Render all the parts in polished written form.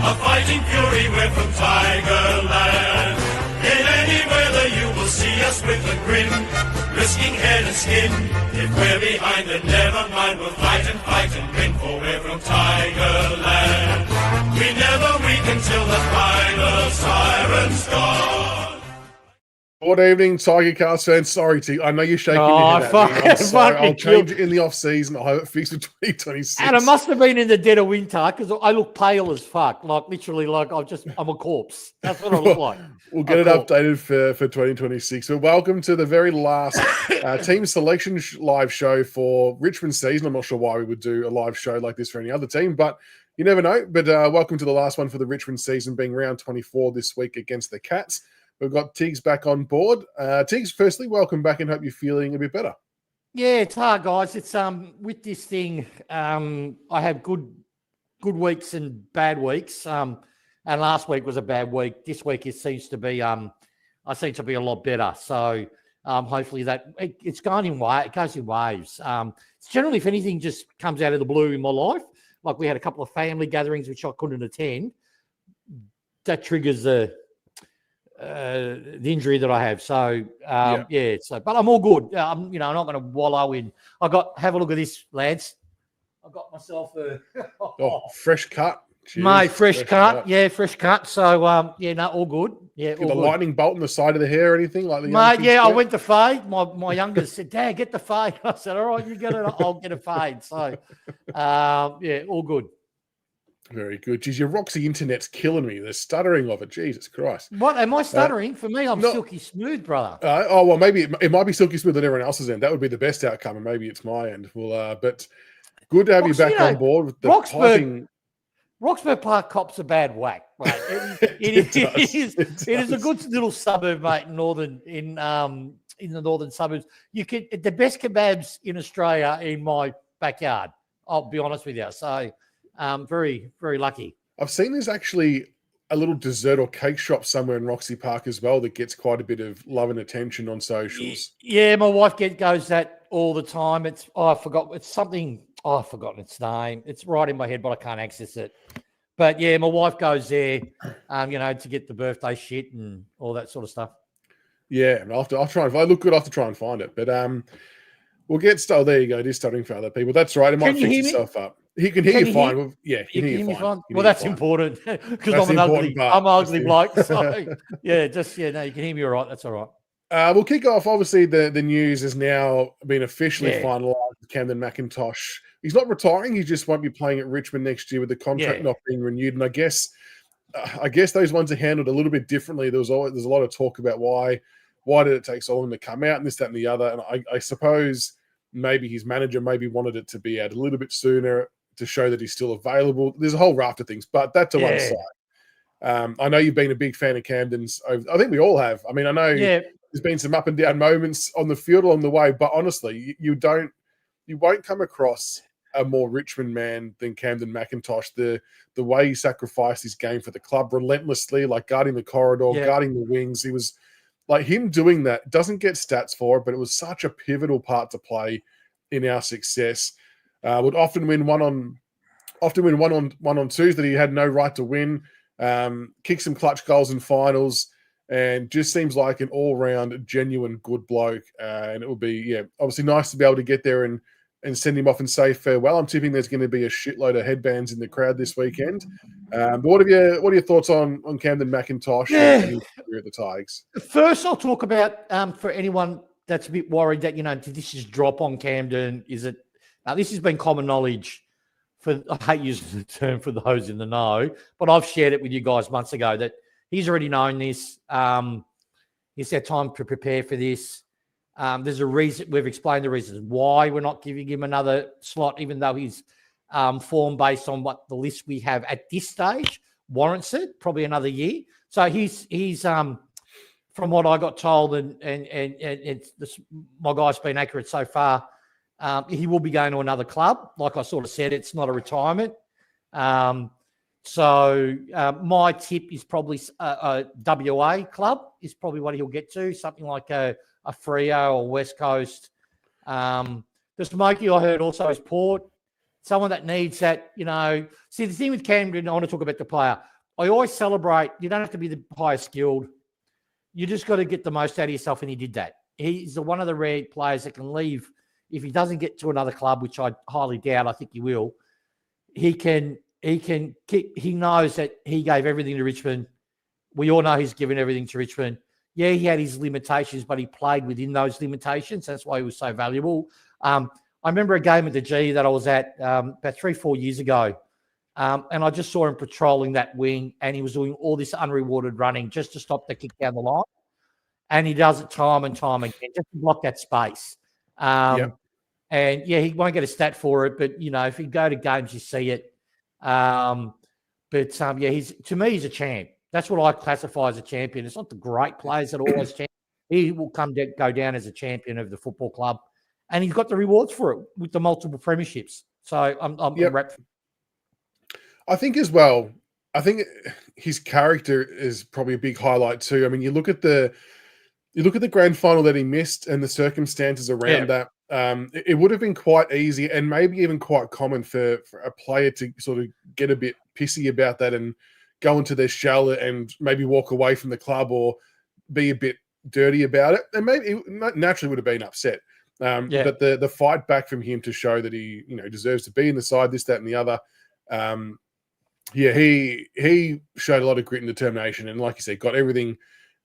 A fighting fury, we're from Tigerland. In any weather you will see us with a grin, risking head and skin. If we're behind, then never mind, we'll fight and win, for we're from Tigerland. We never weaken till the final siren's gone. Good evening, Tigercast fans. Sorry, T. I know you're shaking your head at me. I'm sorry. I'll change it in the off-season. I'll have it fixed for 2026. And it must have been in the dead of winter because I look pale as fuck. Like, literally, like I'm a corpse. That's what I look like. We'll get it updated for 2026. But welcome to the very last team selection live show for Richmond season. I'm not sure why we would do a live show like this for any other team, but you never know. But welcome to the last one for the Richmond season, being round 24 this week against the Cats. We've got Tigs back on board. Tigs, firstly, welcome back and hope you're feeling a bit better. Yeah, it's hard, guys. It's with this thing, I have good weeks and bad weeks. And last week was a bad week. This week it seems to be I seem to be a lot better. So hopefully it's going in it goes in waves. It's generally, if anything just comes out of the blue in my life, like we had a couple of family gatherings which I couldn't attend, that triggers the injury that I have. So but I'm all good. I'm not going to wallow in. Have a look at this, lads. I got myself a fresh cut. Jeez, mate, fresh cut. Yeah, fresh cut. So all good. Yeah, all the good. lightning bolt in the side of the hair or anything like that? Mate, yeah, I went to fade. My youngest said, "Dad, get the fade." I said, "All right, you get it. I'll get a fade." So all good. Very good. Geez, your Roxy internet's killing me. The stuttering of it. Jesus Christ. What, am I stuttering? For me, I'm silky smooth, brother. Well, maybe it might be silky smooth on everyone else's end. That would be the best outcome, and maybe it's my end. Well, but good to have you back on board with the Roxburgh Park cops a bad whack, mate. It is a good little suburb, mate, in the northern suburbs. You can the best kebabs in Australia in my backyard. I'll be honest with you. So very, very lucky. I've seen there's actually a little dessert or cake shop somewhere in Roxy Park as well that gets quite a bit of love and attention on socials. Yeah, my wife goes that all the time. I've forgotten its name. It's right in my head, but I can't access it. But yeah, my wife goes there, to get the birthday shit and all that sort of stuff. Yeah, and I'll try and if I look good, I'll have to try and find it. But we'll get started. There you go. It is stuttering for other people. That's right. It might fix itself up. He can hear you fine. Well, yeah, he can hear you fine. Well, that's important because I'm an ugly bloke. So you can hear me all right. That's all right. We'll kick off. Obviously, the news has now been officially finalised with Camden Macintosh. He's not retiring. He just won't be playing at Richmond next year with the contract not being renewed. And I guess those ones are handled a little bit differently. There's a lot of talk about why did it take so long to come out and this, that, and the other. And I suppose maybe his manager maybe wanted it to be out a little bit sooner to show that he's still available. There's a whole raft of things, but that's to one side. I know you've been a big fan of Camden's. I think we all have. I mean, I know there's been some up and down moments on the field along the way, but honestly, you won't come across a more Richmond man than Camden Macintosh. The way he sacrificed his game for the club relentlessly, like guarding the corridor, guarding the wings. He was like him doing that. Doesn't get stats for it, but it was such a pivotal part to play in our success. Would often win one on twos that he had no right to win. Kick some clutch goals in finals, and just seems like an all-round genuine good bloke. And it would be obviously nice to be able to get there and send him off and say farewell. I'm tipping there's going to be a shitload of headbands in the crowd this weekend. But what are your thoughts on Camden Macintosh and at the Tigers? First, I'll talk about for anyone that's a bit worried that did this just drop on Camden? Is it? Now, this has been common knowledge I hate using the term for those in the know, but I've shared it with you guys months ago that he's already known this. He's had time to prepare for this. There's a reason. We've explained the reasons why we're not giving him another slot, even though he's form based on what the list we have at this stage warrants it, probably another year. So he's from what I got told, and it's my guy's been accurate so far. He will be going to another club. Like I sort of said, it's not a retirement. So my tip is probably a WA club is probably what he'll get to, something like a Freo or West Coast. The Smoky I heard also is Port. someone that needs that, See, the thing with Camden, I want to talk about the player. I always celebrate, you don't have to be the highest skilled. You just got to get the most out of yourself, and he did that. He's one of the rare players that can leave. If he doesn't get to another club, which I highly doubt, I think he will, he knows that he gave everything to Richmond. We all know he's given everything to Richmond. Yeah, he had his limitations, but he played within those limitations. That's why he was so valuable. I remember a game at the G that I was at about 3-4 years ago, and I just saw him patrolling that wing, and he was doing all this unrewarded running just to stop the kick down the line. And he does it time and time again, just to block that space. And, he won't get a stat for it, but, if you go to games, you see it. To me, he's a champ. That's what I classify as a champion. It's not the great players that are always champions. He will go down as a champion of the football club, and he's got the rewards for it with the multiple premierships. So I'm wrapped. I think as well, his character is probably a big highlight too. I mean, you look at the grand final that he missed and the circumstances around that. It would have been quite easy and maybe even quite common for a player to sort of get a bit pissy about that and go into their shell and maybe walk away from the club or be a bit dirty about it. And maybe he naturally would have been upset. But the fight back from him to show that he deserves to be in the side, this, that, and the other. He showed a lot of grit and determination, and like you said, got everything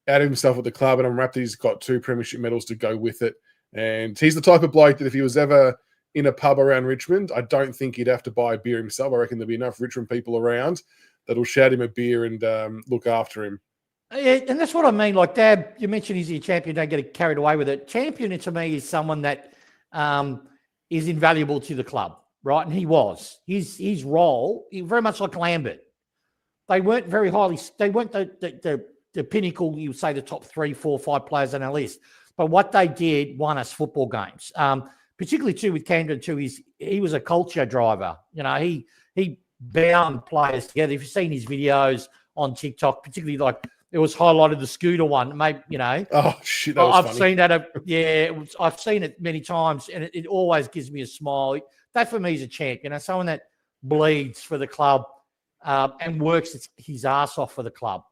out of himself with the club. And I'm wrapped that he's got 2 premiership medals to go with it. And he's the type of bloke that if he was ever in a pub around Richmond, I don't think he'd have to buy a beer himself. I reckon there'll be enough Richmond people around that'll shout him a beer and look after him. Yeah, and that's what I mean. Like, Dad, you mentioned he's a champion. Don't get carried away with it. Champion to me is someone that is invaluable to the club, right? And he was. His role, very much like Lambert. They weren't very highly. They weren't the pinnacle. You would say the top 3, 4, 5 players on our list. But what they did won us football games. Particularly too with Camden too. He was a culture driver. He bound players together. If you've seen his videos on TikTok, particularly like it was highlighted the scooter one, maybe, Oh, shit, that was funny. Seen that. I've seen it many times, and it always gives me a smile. That for me is a champion. Someone that bleeds for the club and works his ass off for the club.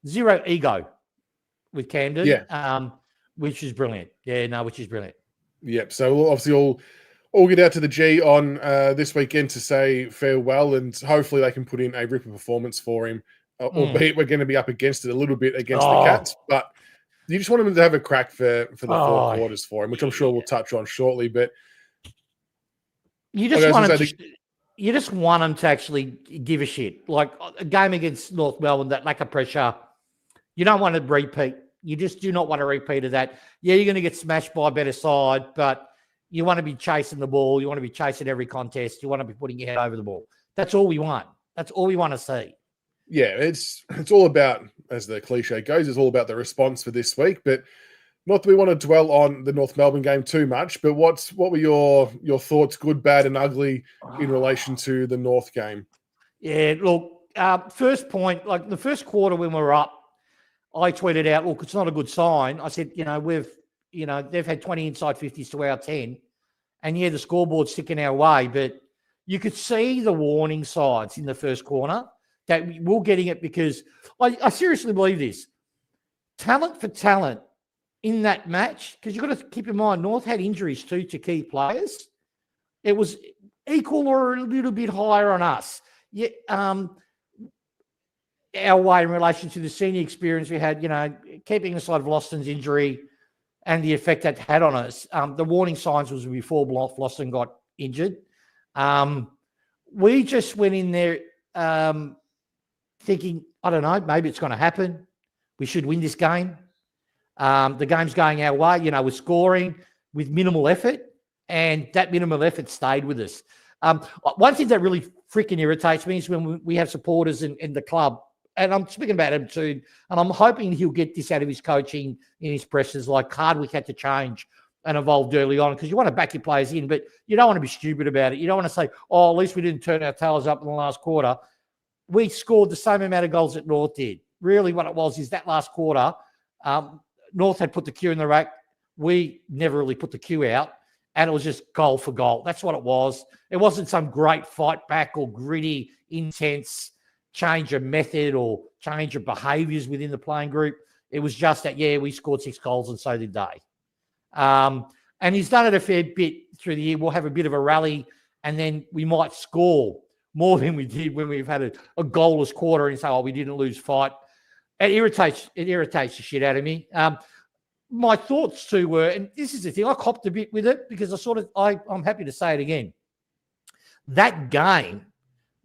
Zero ego with Camden, which is brilliant. Which is brilliant. Yep. So we'll obviously all get out to the G on this weekend to say farewell, and hopefully they can put in a ripper performance for him. Albeit we're going to be up against it a little bit against the Cats, but you just want him to have a crack for the 4 quarters for him, which I'm sure we'll touch on shortly. But you just want him to actually give a shit. Like a game against North Melbourne, that lack of pressure, you don't want to repeat. You just do not want to repeat of that. Yeah, you're going to get smashed by a better side, but you want to be chasing the ball. You want to be chasing every contest. You want to be putting your head over the ball. That's all we want. That's all we want to see. Yeah, it's all about, as the cliche goes, it's all about the response for this week. But not that we want to dwell on the North Melbourne game too much, but what were your thoughts, good, bad, and ugly, in relation to the North game? Yeah, look, first point, like the first quarter when we were up, I tweeted out, look, it's not a good sign. I said, they've had 20 inside 50s to our 10, and the scoreboard's sticking our way, but you could see the warning signs in the first corner that we're getting it, because I seriously believe this. Talent for talent in that match, because you've got to keep in mind, North had injuries too to key players. It was equal or a little bit higher on us. Yeah, our way in relation to the senior experience we had, keeping aside Vlauston's injury and the effect that had on us. The warning signs was before Vlauston got injured. We just went in there thinking, I don't know, maybe it's going to happen. We should win this game. The game's going our way. We're scoring with minimal effort, and that minimal effort stayed with us. One thing that really freaking irritates me is when we have supporters in the club, and I'm speaking about him too, and I'm hoping he'll get this out of his coaching in his pressures, like Hardwick had to change and evolved early on, because you want to back your players in, but you don't want to be stupid about it. You don't want to say, at least we didn't turn our tails up in the last quarter. We scored the same amount of goals that North did. Really what it was is that last quarter, North had put the queue in the rack. We never really put the queue out. and it was just goal for goal. That's what it was. It wasn't some great fight back or gritty, intense change of method or change of behaviours within the playing group. It was just that, we scored 6 goals and so did they. And he's done it a fair bit through the year. We'll have a bit of a rally and then we might score more than we did when we've had a goalless quarter and say, we didn't lose fight. It irritates the shit out of me. My thoughts too were, and this is the thing, I copped a bit with it because I'm happy to say it again. That game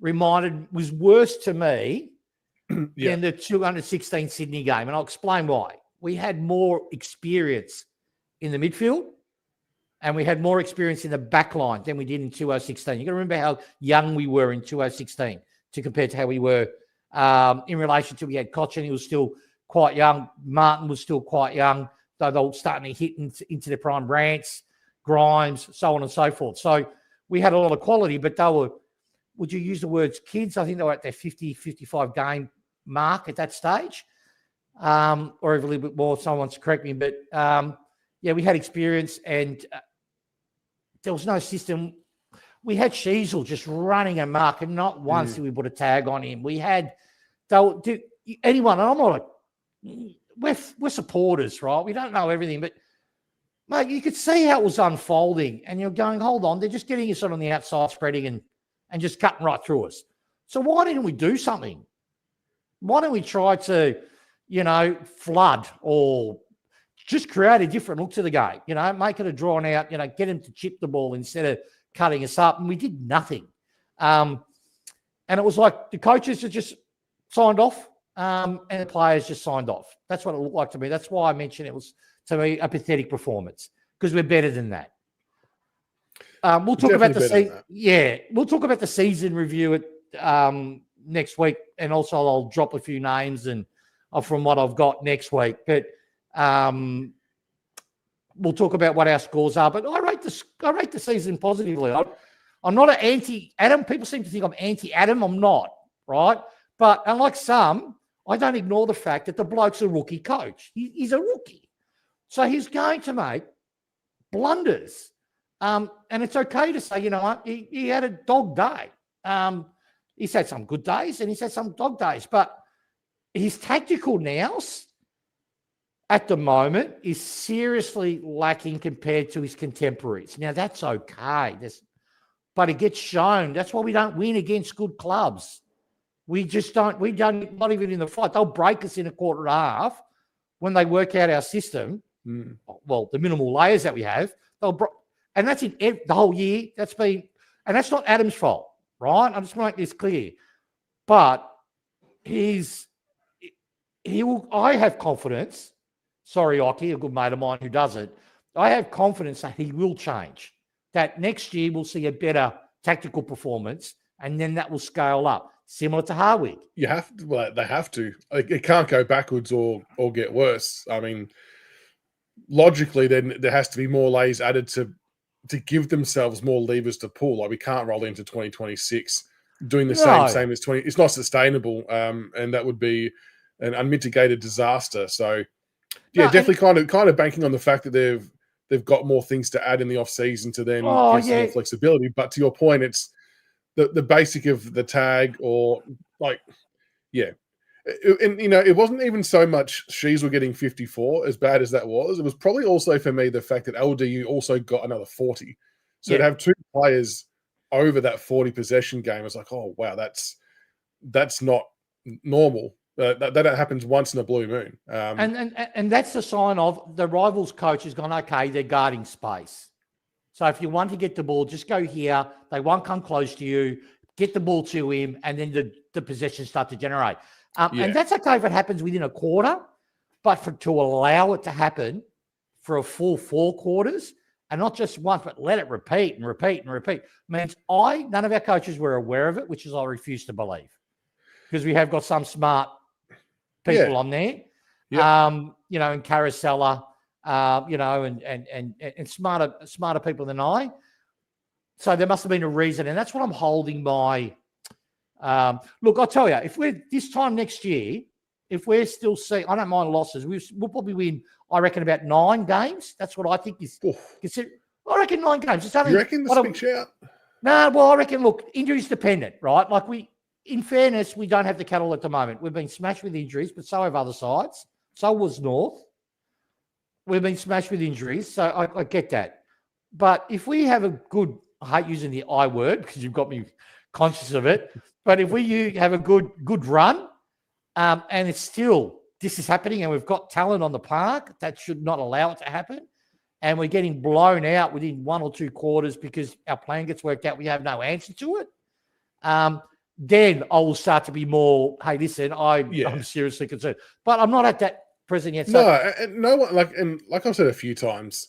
was worse to me than the 216 Sydney game. And I'll explain why. We had more experience in the midfield and we had more experience in the back line than we did in 2016. You've got to remember how young we were in 2016 to compare to how we were in relation to we had Cochin, he was still quite young. Martin was still quite young, though they were starting to hit into their prime. Rance, Grimes, so on and so forth. So we had a lot of quality, but they were, would you use the words kids? I think they were at their 50, 55 game mark at that stage, or even a little bit more. Someone wants to correct me, but we had experience and there was no system. We had Sheasel just running a mark and not once did we put a tag on him. We had, anyone, and I'm not we're supporters, right? We don't know everything, but mate, you could see how it was unfolding and you're going, hold on, they're just getting us on the outside, spreading and just cutting right through us. So why didn't we do something? Why don't we try to, flood or just create a different look to the game, make it a drawn out, get them to chip the ball instead of cutting us up. And we did nothing. And it was like the coaches had just signed off and the players just signed off. That's what it looked like to me. That's why I mentioned it was, to me, a pathetic performance because we're better than that. We'll talk about we'll talk about the season review at next week, and also I'll drop a few names and from what I've got next week. But we'll talk about what our scores are. But I rate the season positively. I'm not an anti-Adam. People seem to think I'm anti-Adam. I'm not, right? But unlike some, I don't ignore the fact that the bloke's a rookie coach. He's a rookie, so he's going to make blunders. And it's okay to say, you know what, he had a dog day. He's had some good days and he's had some dog days. But his tactical nous at the moment is seriously lacking compared to his contemporaries. Now, that's okay. But it gets shown. That's why we don't win against good clubs. We just don't. We don't, not even in the fight. They'll break us in a quarter and a half when they work out our system. Well, the minimal layers that we have, and that's in the whole year. And that's not Adam's fault, right? I just want to make this clear. But I have confidence. Sorry, Oki, a good mate of mine who does it. I have confidence that he will change. That next year we'll see a better tactical performance, and then that will scale up, similar to Harwig. You have to. Well, they have to. It can't go backwards or get worse. I mean, logically, then there has to be more layers added to give themselves more levers to pull. Like we can't roll into 2026 doing the same as 20. It's not sustainable, and that would be an unmitigated disaster. So, definitely kind of banking on the fact that they've got more things to add in the off season to then give some more flexibility. But to your point, it's the basic of the tag or And, it wasn't even so much Shees were getting 54, as bad as that was. It was probably also for me the fact that LDU also got another 40. So to have two players over that 40 possession game, it's like, oh, wow, that's not normal. That happens once in a blue moon. And that's the sign of the rivals coach has gone, okay, they're guarding space. So if you want to get the ball, just go here. They won't come close to you. Get the ball to him, and then the possessions start to generate. And that's okay if it happens within a quarter, but to allow it to happen for a full 4 quarters and not just once, but let it repeat and repeat and repeat means none of our coaches were aware of it, which is I refuse to believe, because we have got some smart people on there, and Carousella, and smarter people than I. So there must have been a reason, and that's what I'm holding my. Look, I'll tell you, if we're this time next year, if we're still seeing, I don't mind losses. We'll probably win, I reckon, about 9 games. That's what I think is. I reckon 9 games. It's only, you reckon the big shout? No, well, I reckon, look, injuries dependent, right? Like in fairness, we don't have the cattle at the moment. We've been smashed with injuries, but so have other sides. So was North. We've been smashed with injuries, so I get that. But if we have a good, I hate using the I word because you've got me conscious of it, but if we have a good run, and it's still, this is happening and we've got talent on the park, that should not allow it to happen. And we're getting blown out within 1 or 2 quarters because our plan gets worked out, we have no answer to it, then I will start to be more, hey, listen, I'm seriously concerned. But I'm not at that present yet. So. No one, like I've said a few times,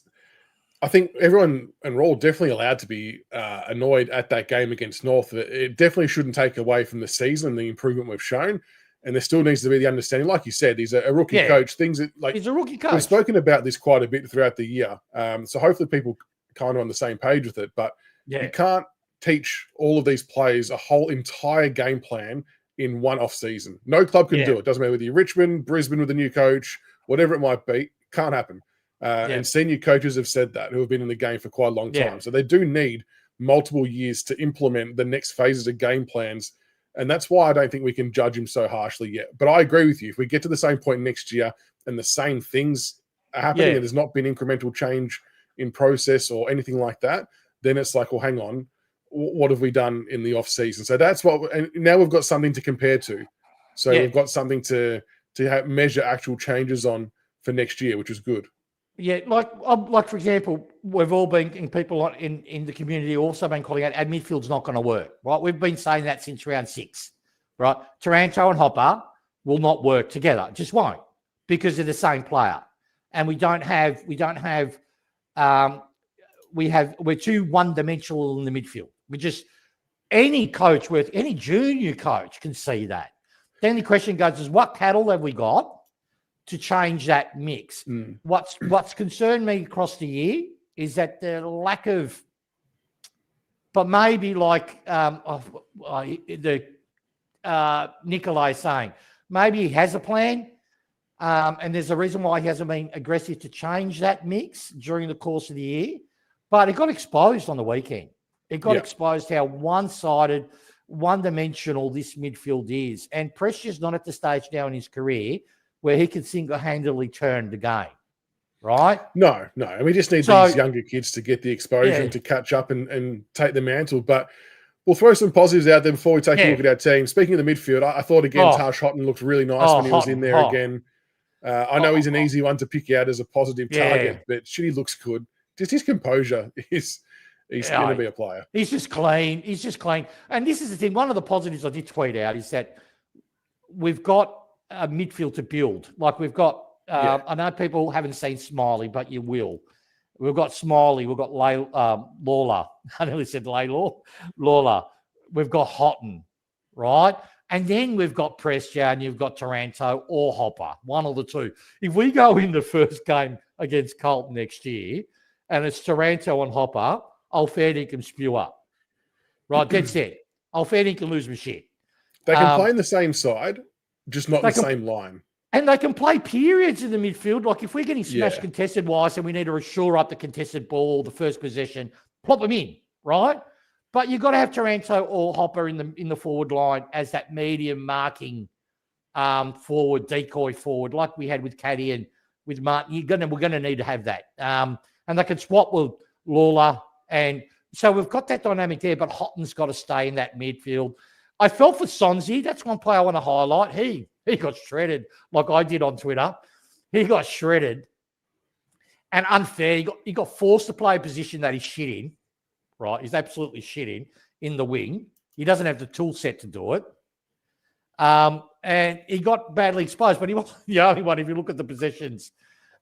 I think everyone, and we're all definitely allowed to be annoyed at that game against North. It definitely shouldn't take away from the season and the improvement we've shown. And there still needs to be the understanding, like you said, he's a rookie coach. Things that, like, he's a rookie coach. We've spoken about this quite a bit throughout the year. So hopefully people kind of on the same page with it. But you can't teach all of these players a whole entire game plan in one off season. No club can do it. Doesn't matter whether you're Richmond, Brisbane with a new coach, whatever it might be. Can't happen. And senior coaches have said that, who have been in the game for quite a long time. So they do need multiple years to implement the next phases of game plans. And that's why I don't think we can judge him so harshly yet. But I agree with you. If we get to the same point next year and the same things are happening and there's not been incremental change in process or anything like that, then it's like, well, hang on, what have we done in the off season? So that's what, and now we've got something to compare to. So we've got something to measure actual changes on for next year, which is good. Yeah, like for example, we've all been, and people in the community also been calling out, our midfield's not going to work, right? We've been saying that since round 6, right? Taranto and Hopper will not work together, just won't, because they're the same player, and we're too one-dimensional in the midfield. Any junior coach can see that. Then the question goes is, what cattle have we got to change that mix? What's concerned me across the year is that the lack of, but maybe like Nikolai saying, maybe he has a plan, and there's a reason why he hasn't been aggressive to change that mix during the course of the year, but it got exposed on the weekend. It got exposed how one-sided, one-dimensional this midfield is, and Pressure's not at the stage now in his career where he can single-handedly turn the game, right? No. And we just need these younger kids to get the exposure and to catch up and take the mantle. But we'll throw some positives out there before we take a look at our team. Speaking of the midfield, I thought, again, Taj Houghton looked really nice when he was in there again. I know he's an easy one to pick out as a positive target, but shit, he looks good. Just his composure he's going to be a player. He's just clean. And this is the thing. One of the positives I did tweet out is that we've got a midfield to build. Like we've got, I know people haven't seen Smiley, but you will. We've got Smiley. We've got Lawler. I nearly said Lawler. We've got Houghton, right? And then we've got Prestia and you've got Taranto or Hopper, one of the two. If we go in the first game against Carlton next year and it's Taranto and Hopper, I'll fair dinkum spew up. Right, that's it. I'll fair dinkum lose my shit. They can play in the same side, just not the same line. And they can play periods in the midfield. Like if we're getting smashed contested-wise and we need to shore up the contested ball, the first possession, plop them in, right? But you've got to have Taranto or Hopper in the forward line as that medium marking forward, decoy forward, like we had with Caddy and with Martin. We're going to need to have that. And they can swap with Lawler. And so we've got that dynamic there, but Houghton's got to stay in that midfield. I felt for Sonzi. That's one player I want to highlight. He got shredded like I did on Twitter. He got shredded and unfair. He got forced to play a position that he's shit in, right? He's absolutely shit in the wing. He doesn't have the tool set to do it. And he got badly exposed, but he wasn't the only one if you look at the possessions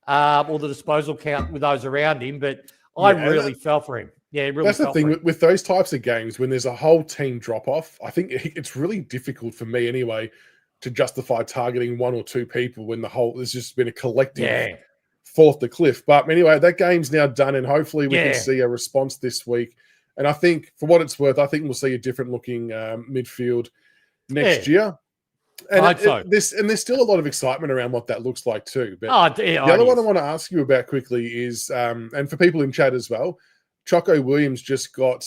or the disposal count with those around him. But I really fell for him. Yeah, really. That's the thing with those types of games when there's a whole team drop off. I think it's really difficult for me anyway to justify targeting one or two people when there's just been a collective fall off the cliff. But anyway, that game's now done, and hopefully we can see a response this week. And I think, for what it's worth, I think we'll see a different looking midfield next year. And there's still a lot of excitement around what that looks like too. But the other one I want to ask you about quickly is, and for people in chat as well, Choco Williams just got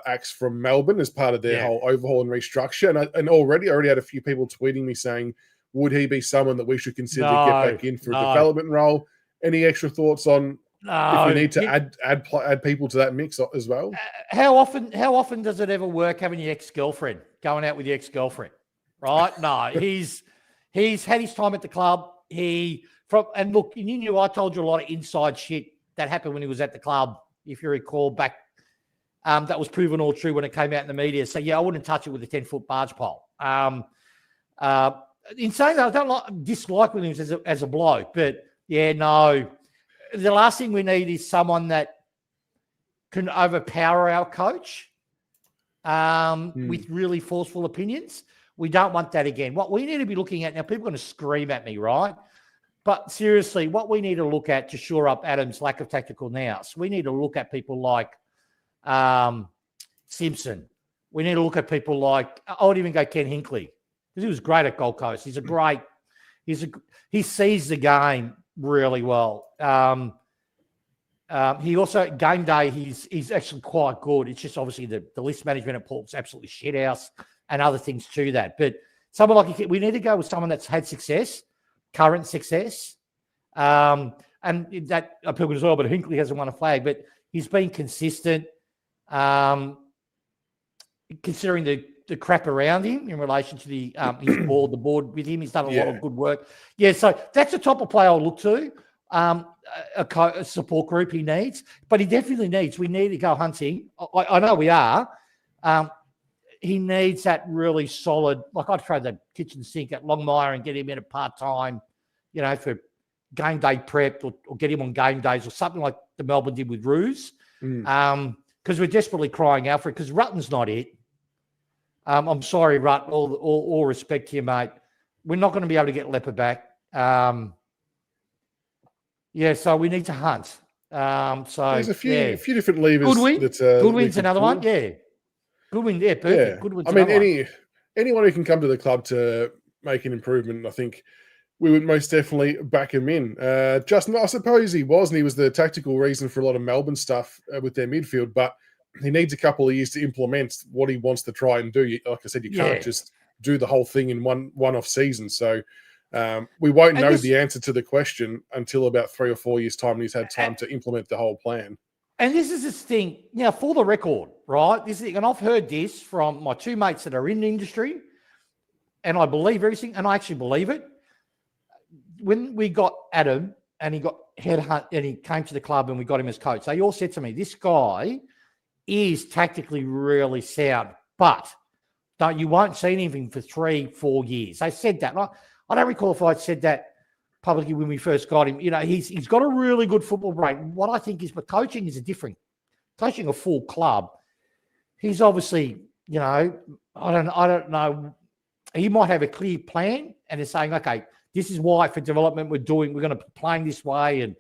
axed from Melbourne as part of their whole overhaul and restructure. And I already had a few people tweeting me saying, would he be someone that we should consider to get back in for a development role? Any extra thoughts on if we need to add people to that mix as well? How often does it ever work having your ex-girlfriend, going out with your ex-girlfriend? Right? No, he's had his time at the club. And look, you knew I told you a lot of inside shit that happened when he was at the club, if you recall back. That was proven all true when it came out in the media. So, I wouldn't touch it with a 10-foot barge pole. In saying that, I don't dislike Williams as a bloke, but, no. The last thing we need is someone that can overpower our coach with really forceful opinions. We don't want that again. What we need to be looking at now, people are going to scream at me, right? But seriously, what we need to look at to shore up Adam's lack of tactical nous, we need to look at people like Simpson. We need to look at people like, I would even go Ken Hinkley, because he was great at Gold Coast. He sees the game really well. He also, game day, he's actually quite good. It's just obviously the list management at Port's absolutely shit house and other things to that. But someone like, we need to go with someone that's had success, current success. And that people as well, but Hinkley hasn't won a flag, but he's been consistent. Considering the crap around him in relation to the board with him, he's done a lot of good work. Yeah, so that's the type of player I'll look to. A support group he needs, but he definitely needs. We need to go hunting. I know we are. He needs that really solid. Like I'd throw the kitchen sink at Longmire and get him in a part-time, for game day prep or get him on game days or something like the Melbourne did with Roos. Because we're desperately crying out for it. Because Rutten's not it. I'm sorry, Rutt. All respect to you, mate. We're not going to be able to get Leper back. So we need to hunt. There's a few different levers. Goodwin's another one. Yeah. Goodwin, perfect. Yeah. Goodwin's anyone who can come to the club to make an improvement, I think we would most definitely back him in. Justin, I suppose he was, and he was the tactical reason for a lot of Melbourne stuff with their midfield, but he needs a couple of years to implement what he wants to try and do. Like I said, you can't just do the whole thing in one-off season. So we won't know the answer to the question until about 3 or 4 years' time when he's had time to implement the whole plan. And this is this thing, now for the record, right? This is, and I've heard this from my two mates that are in the industry, and I believe everything, and I actually believe it. When we got Adam and he got headhunt and he came to the club and we got him as coach, they all said to me, this guy is tactically really sound, but you won't see anything for 3-4 years. They said that. I don't recall if I said that publicly when we first got him. He's got a really good football brain. What I think is, but coaching is coaching a full club. He's obviously, I don't know. He might have a clear plan and is saying, okay, this is why for development we're going to be playing this way. And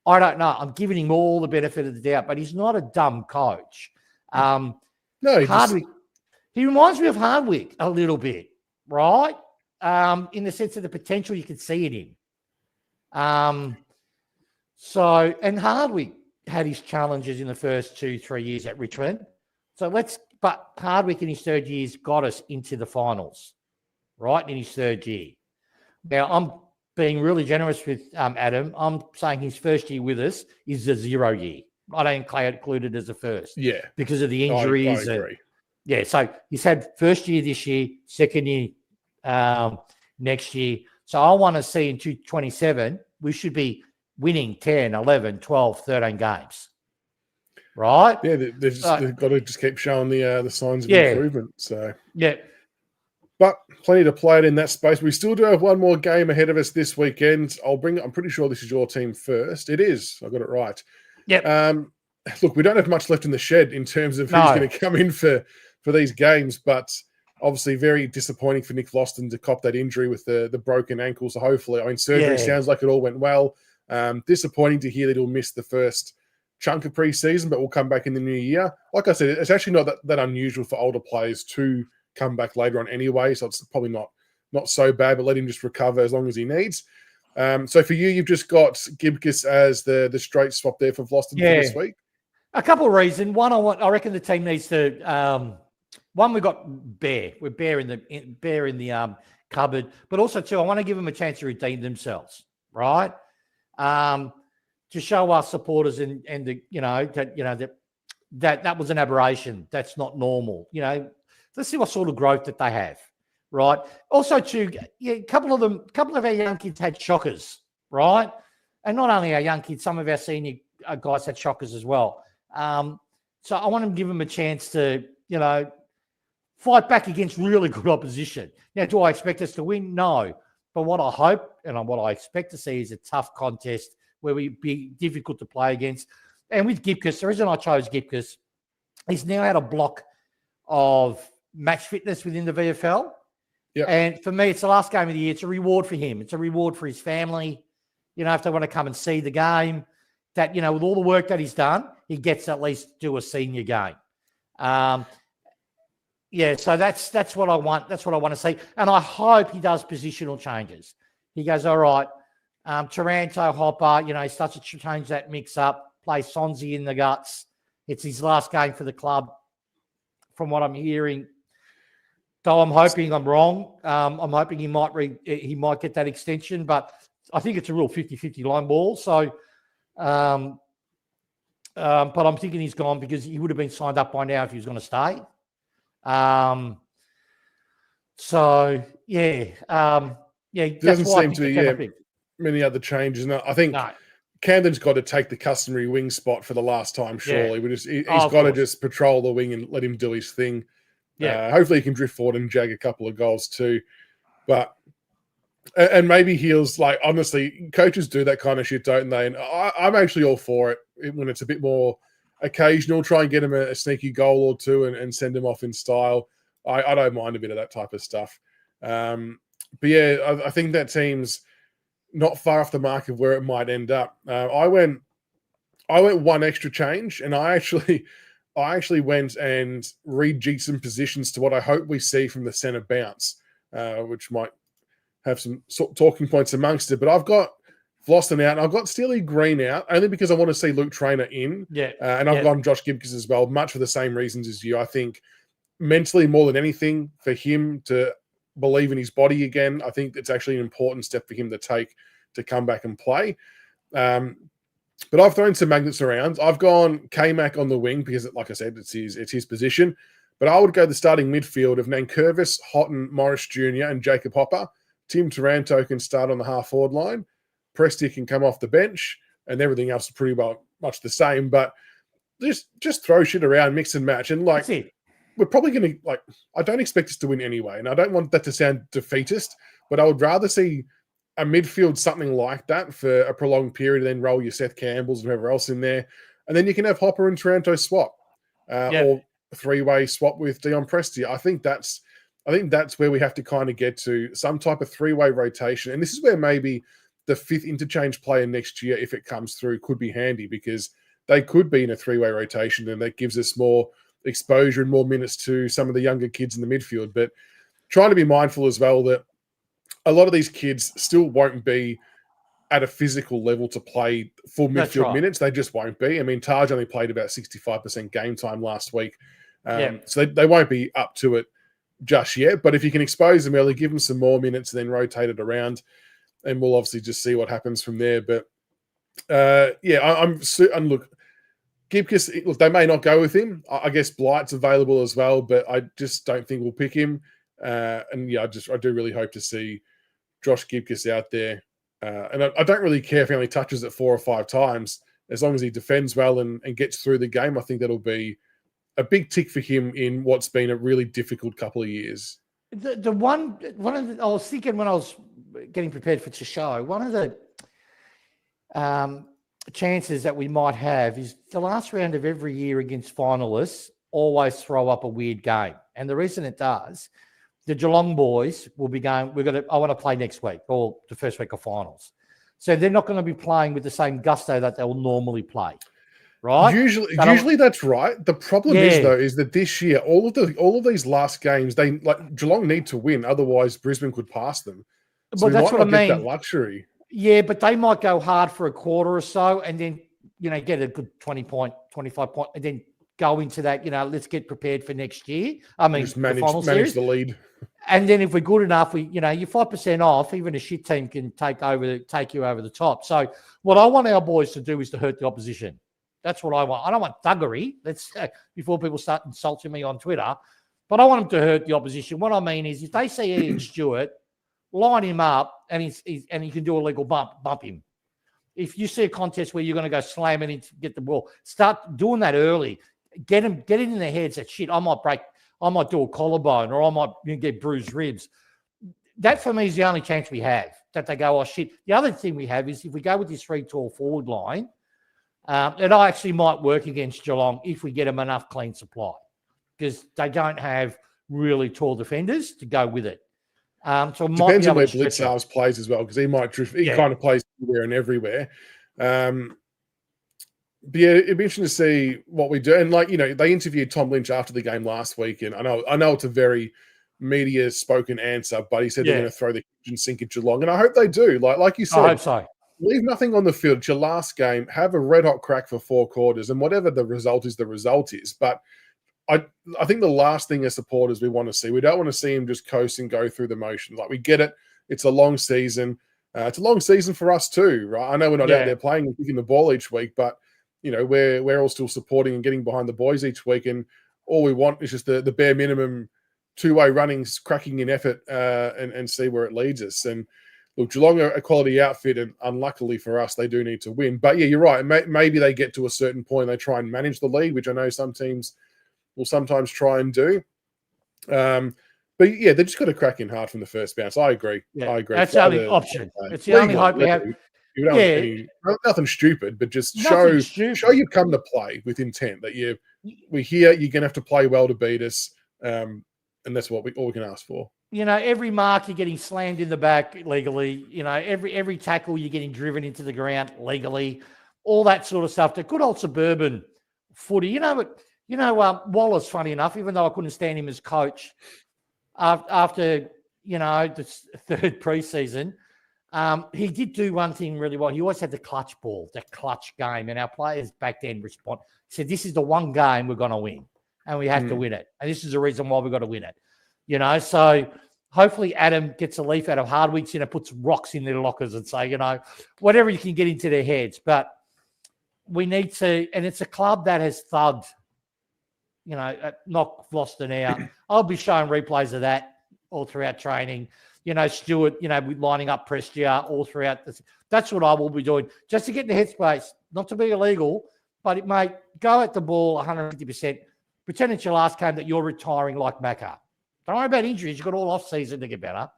I don't know. I'm giving him all the benefit of the doubt, but he's not a dumb coach. No, he reminds me of Hardwick a little bit, right? In the sense of the potential you could see in him. And Hardwick had his challenges in the first 2-3 years at Richmond. But Hardwick in his third year's got us into the finals, right? In his third year. Now, I'm being really generous with Adam. I'm saying his first year with us is a 0 year. I don't include it as a first. Yeah. Because of the injuries. I agree. So he's had first year this year, second year next year. So I want to see in 2027, we should be winning 10, 11, 12, 13 games. Right? Yeah, they've got to just keep showing the signs of improvement. So but plenty to play it in that space. We still do have one more game ahead of us this weekend. I'm pretty sure this is your team first. It is. I got it right. Yep. Look, we don't have much left in the shed in terms of who's going to come in for these games, but obviously very disappointing for Nick Loston to cop that injury with the broken ankle. So hopefully, surgery sounds like it all went well. Disappointing to hear that he'll miss the first chunk of preseason, but we'll come back in the new year. Like I said, it's actually not that unusual for older players to come back later on anyway, so it's probably not so bad, but let him just recover as long as he needs. So for you've just got Gibcus as the straight swap there for Vlosten for this week. A couple of reasons. One, I reckon the team needs to. One, we've got Bear. We're Bear in the cupboard. But also, two, I want to give them a chance to redeem themselves, right? To show our supporters and that was an aberration. That's not normal. Let's see what sort of growth that they have, right? Also, too, a couple of our young kids had shockers, right? And not only our young kids, some of our senior guys had shockers as well. So I want to give them a chance to, fight back against really good opposition. Now, do I expect us to win? No. But what I hope and what I expect to see is a tough contest where we be difficult to play against. And with Gibcus, the reason I chose Gibcus, he's now had a block of match fitness within the VFL. Yep. And for me, it's the last game of the year. It's a reward for him. It's a reward for his family. If they want to come and see the game, that, with all the work that he's done, he gets to at least do a senior game. So that's what I want. That's what I want to see. And I hope he does positional changes. He goes, all right, Taranto, Hopper, he starts to change that mix up, play Sonzi in the guts. It's his last game for the club, from what I'm hearing. So I'm hoping I'm wrong. I'm hoping he might get that extension, but I think it's a real 50-50 line ball. So, but I'm thinking he's gone because he would have been signed up by now if he was going to stay. There doesn't seem to be many other changes. No, I think Camden's got to take the customary wing spot for the last time, surely. He's got to just patrol the wing and let him do his thing. Hopefully he can drift forward and jag a couple of goals too. And maybe heels, like, honestly, coaches do that kind of shit, don't they? And I'm actually all for it when it's a bit more occasional. Try and get him a sneaky goal or two and send him off in style. I don't mind a bit of that type of stuff. But yeah, I think that team's not far off the mark of where it might end up. I went one extra change, and I actually went and rejigged some positions to what I hope we see from the centre bounce, which might have some talking points amongst it. But I've got Vlosten out, and I've got Steely Green out, only because I want to see Luke Traynor in. And I've gone Josh Gibcus as well, much for the same reasons as you. I think mentally, more than anything, for him to believe in his body again, I think it's actually an important step for him to take to come back and play. But I've thrown some magnets around. I've gone K-Mac on the wing because, like I said, it's his position. But I would go the starting midfield of Nankervis, Houghton, Morris Jr. and Jacob Hopper. Tim Taranto can start on the half-forward line. Presti can come off the bench, and everything else is pretty well much the same. But just throw shit around, mix and match. And, like, we're probably going to, like, I don't expect us to win anyway. And I don't want that to sound defeatist, but I would rather see a midfield something like that for a prolonged period and then roll your Seth Campbells and whoever else in there. And then you can have Hopper and Taranto swap or a three-way swap with Dion Presti. I think that's where we have to kind of get to, some type of three-way rotation. And this is where maybe the fifth interchange player next year, if it comes through, could be handy, because they could be in a three-way rotation, and that gives us more exposure and more minutes to some of the younger kids in the midfield. But trying to be mindful as well that a lot of these kids still won't be at a physical level to play full midfield minutes. They just won't be. I mean, Taj only played about 65% game time last week. So they won't be up to it just yet. But if you can expose them early, give them some more minutes and then rotate it around, and we'll obviously just see what happens from there. But and look, Gibcus, look, they may not go with him. I guess Blight's available as well, but I just don't think we'll pick him. I do really hope to see Josh Gibcus out there. And I don't really care if he only touches it 4 or 5 times, as long as he defends well and gets through the game. I think that'll be a big tick for him in what's been a really difficult couple of years. I was thinking when I was getting prepared for the show, one of the chances that we might have is the last round of every year against finalists always throw up a weird game. And the reason it does, the Geelong boys will be going, I want to play next week or the first week of finals. So they're not going to be playing with the same gusto that they'll normally play. Right? Usually that's right. The problem is that this year, all of these last games, Geelong need to win, otherwise Brisbane could pass them. So that's what I mean. That luxury. Yeah, but they might go hard for a quarter or so, and then get a good 20 point, 25 point, and then go into that, let's get prepared for next year. I mean, just manage the lead. And then if we're good enough, you're 5% off, even a shit team can take you over the top. So what I want our boys to do is to hurt the opposition. That's what I want. I don't want thuggery. Let's before people start insulting me on Twitter, but I want them to hurt the opposition. What I mean is, if they see Ian Stewart, line him up, and he can do a legal bump him. If you see a contest where you're going to go slam it in to get the ball, start doing that early. Get it in their heads that shit, I might do a collarbone, or I might get bruised ribs. That for me is the only chance we have, that they go, oh shit. The other thing we have is if we go with this 3 tall forward line, it actually might work against Geelong if we get them enough clean supply, because they don't have really tall defenders to go with it. So it depends on where Blitzarves plays as well, because he might drift. He kind of plays everywhere and everywhere. But yeah, it'd be interesting to see what we do. And they interviewed Tom Lynch after the game last week, and I know it's a very media spoken answer, but he said they're going to throw the kitchen sink at Geelong, and I hope they do. Like you said, I hope so. Leave nothing on the field. It's your last game. Have a red hot crack for 4 quarters, and whatever the result is, the result is. But I think the last thing as supporters we want to see, we don't want to see him just coast and go through the motions. Like, we get it. It's a long season. It's a long season for us too, right? I know we're not out there playing and kicking the ball each week, but we're all still supporting and getting behind the boys each week, and all we want is just the bare minimum two-way runnings, cracking in effort, and see where it leads us. And look, Geelong are a quality outfit, and unluckily for us, they do need to win. But yeah, you're right. Maybe they get to a certain point, and they try and manage the lead, which I know some teams will sometimes try and do. But yeah, they just got to crack in hard from the first bounce. I agree. Yeah, I agree. That's the only option. It's the only hope we have. Nothing stupid, but just show you come to play with intent, that we're here. You're going to have to play well to beat us, and that's all we can ask for. Every mark you're getting slammed in the back legally. Every tackle you're getting driven into the ground legally. All that sort of stuff. The good old suburban footy. Waller's, funny enough, even though I couldn't stand him as coach after the third preseason. He did do one thing really well. He always had the clutch ball, the clutch game, and our players back then respond. Said, "This is the one game we're going to win, and we have to win it, and this is the reason why we've got to win it." So hopefully Adam gets a leaf out of Hardwick's, puts rocks in their lockers and say, whatever you can get into their heads. But we need to, and it's a club that has thugged, knocked Gloucester out. I'll be showing replays of that all throughout training. Stewart, with lining up Prestia all throughout this. That's what I will be doing, just to get in the headspace, not to be illegal, but it may go at the ball 150%. Pretend it's your last game, that you're retiring like Macca. Don't worry about injuries. You've got all off season to get better.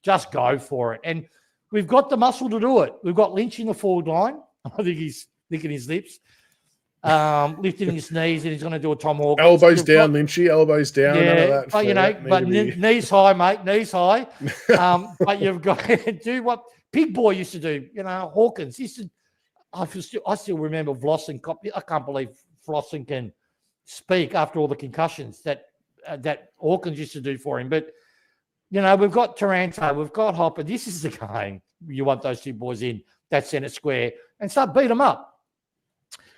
Just go for it. And we've got the muscle to do it. We've got Lynch in the forward line. I think he's licking his lips, lifting his knees, and he's going to do a Tom Hawkins. Elbows down, Lynchy. Elbows down. Yeah, none of that but knees high, mate. Knees high. But you've got to do what Big Boy used to do. Hawkins used to. I still remember Vlossen. I can't believe Vlossen can speak after all the concussions that Hawkins used to do for him. But we've got Taranto, we've got Hopper. This is the game you want those two boys in that centre square and start beat them up.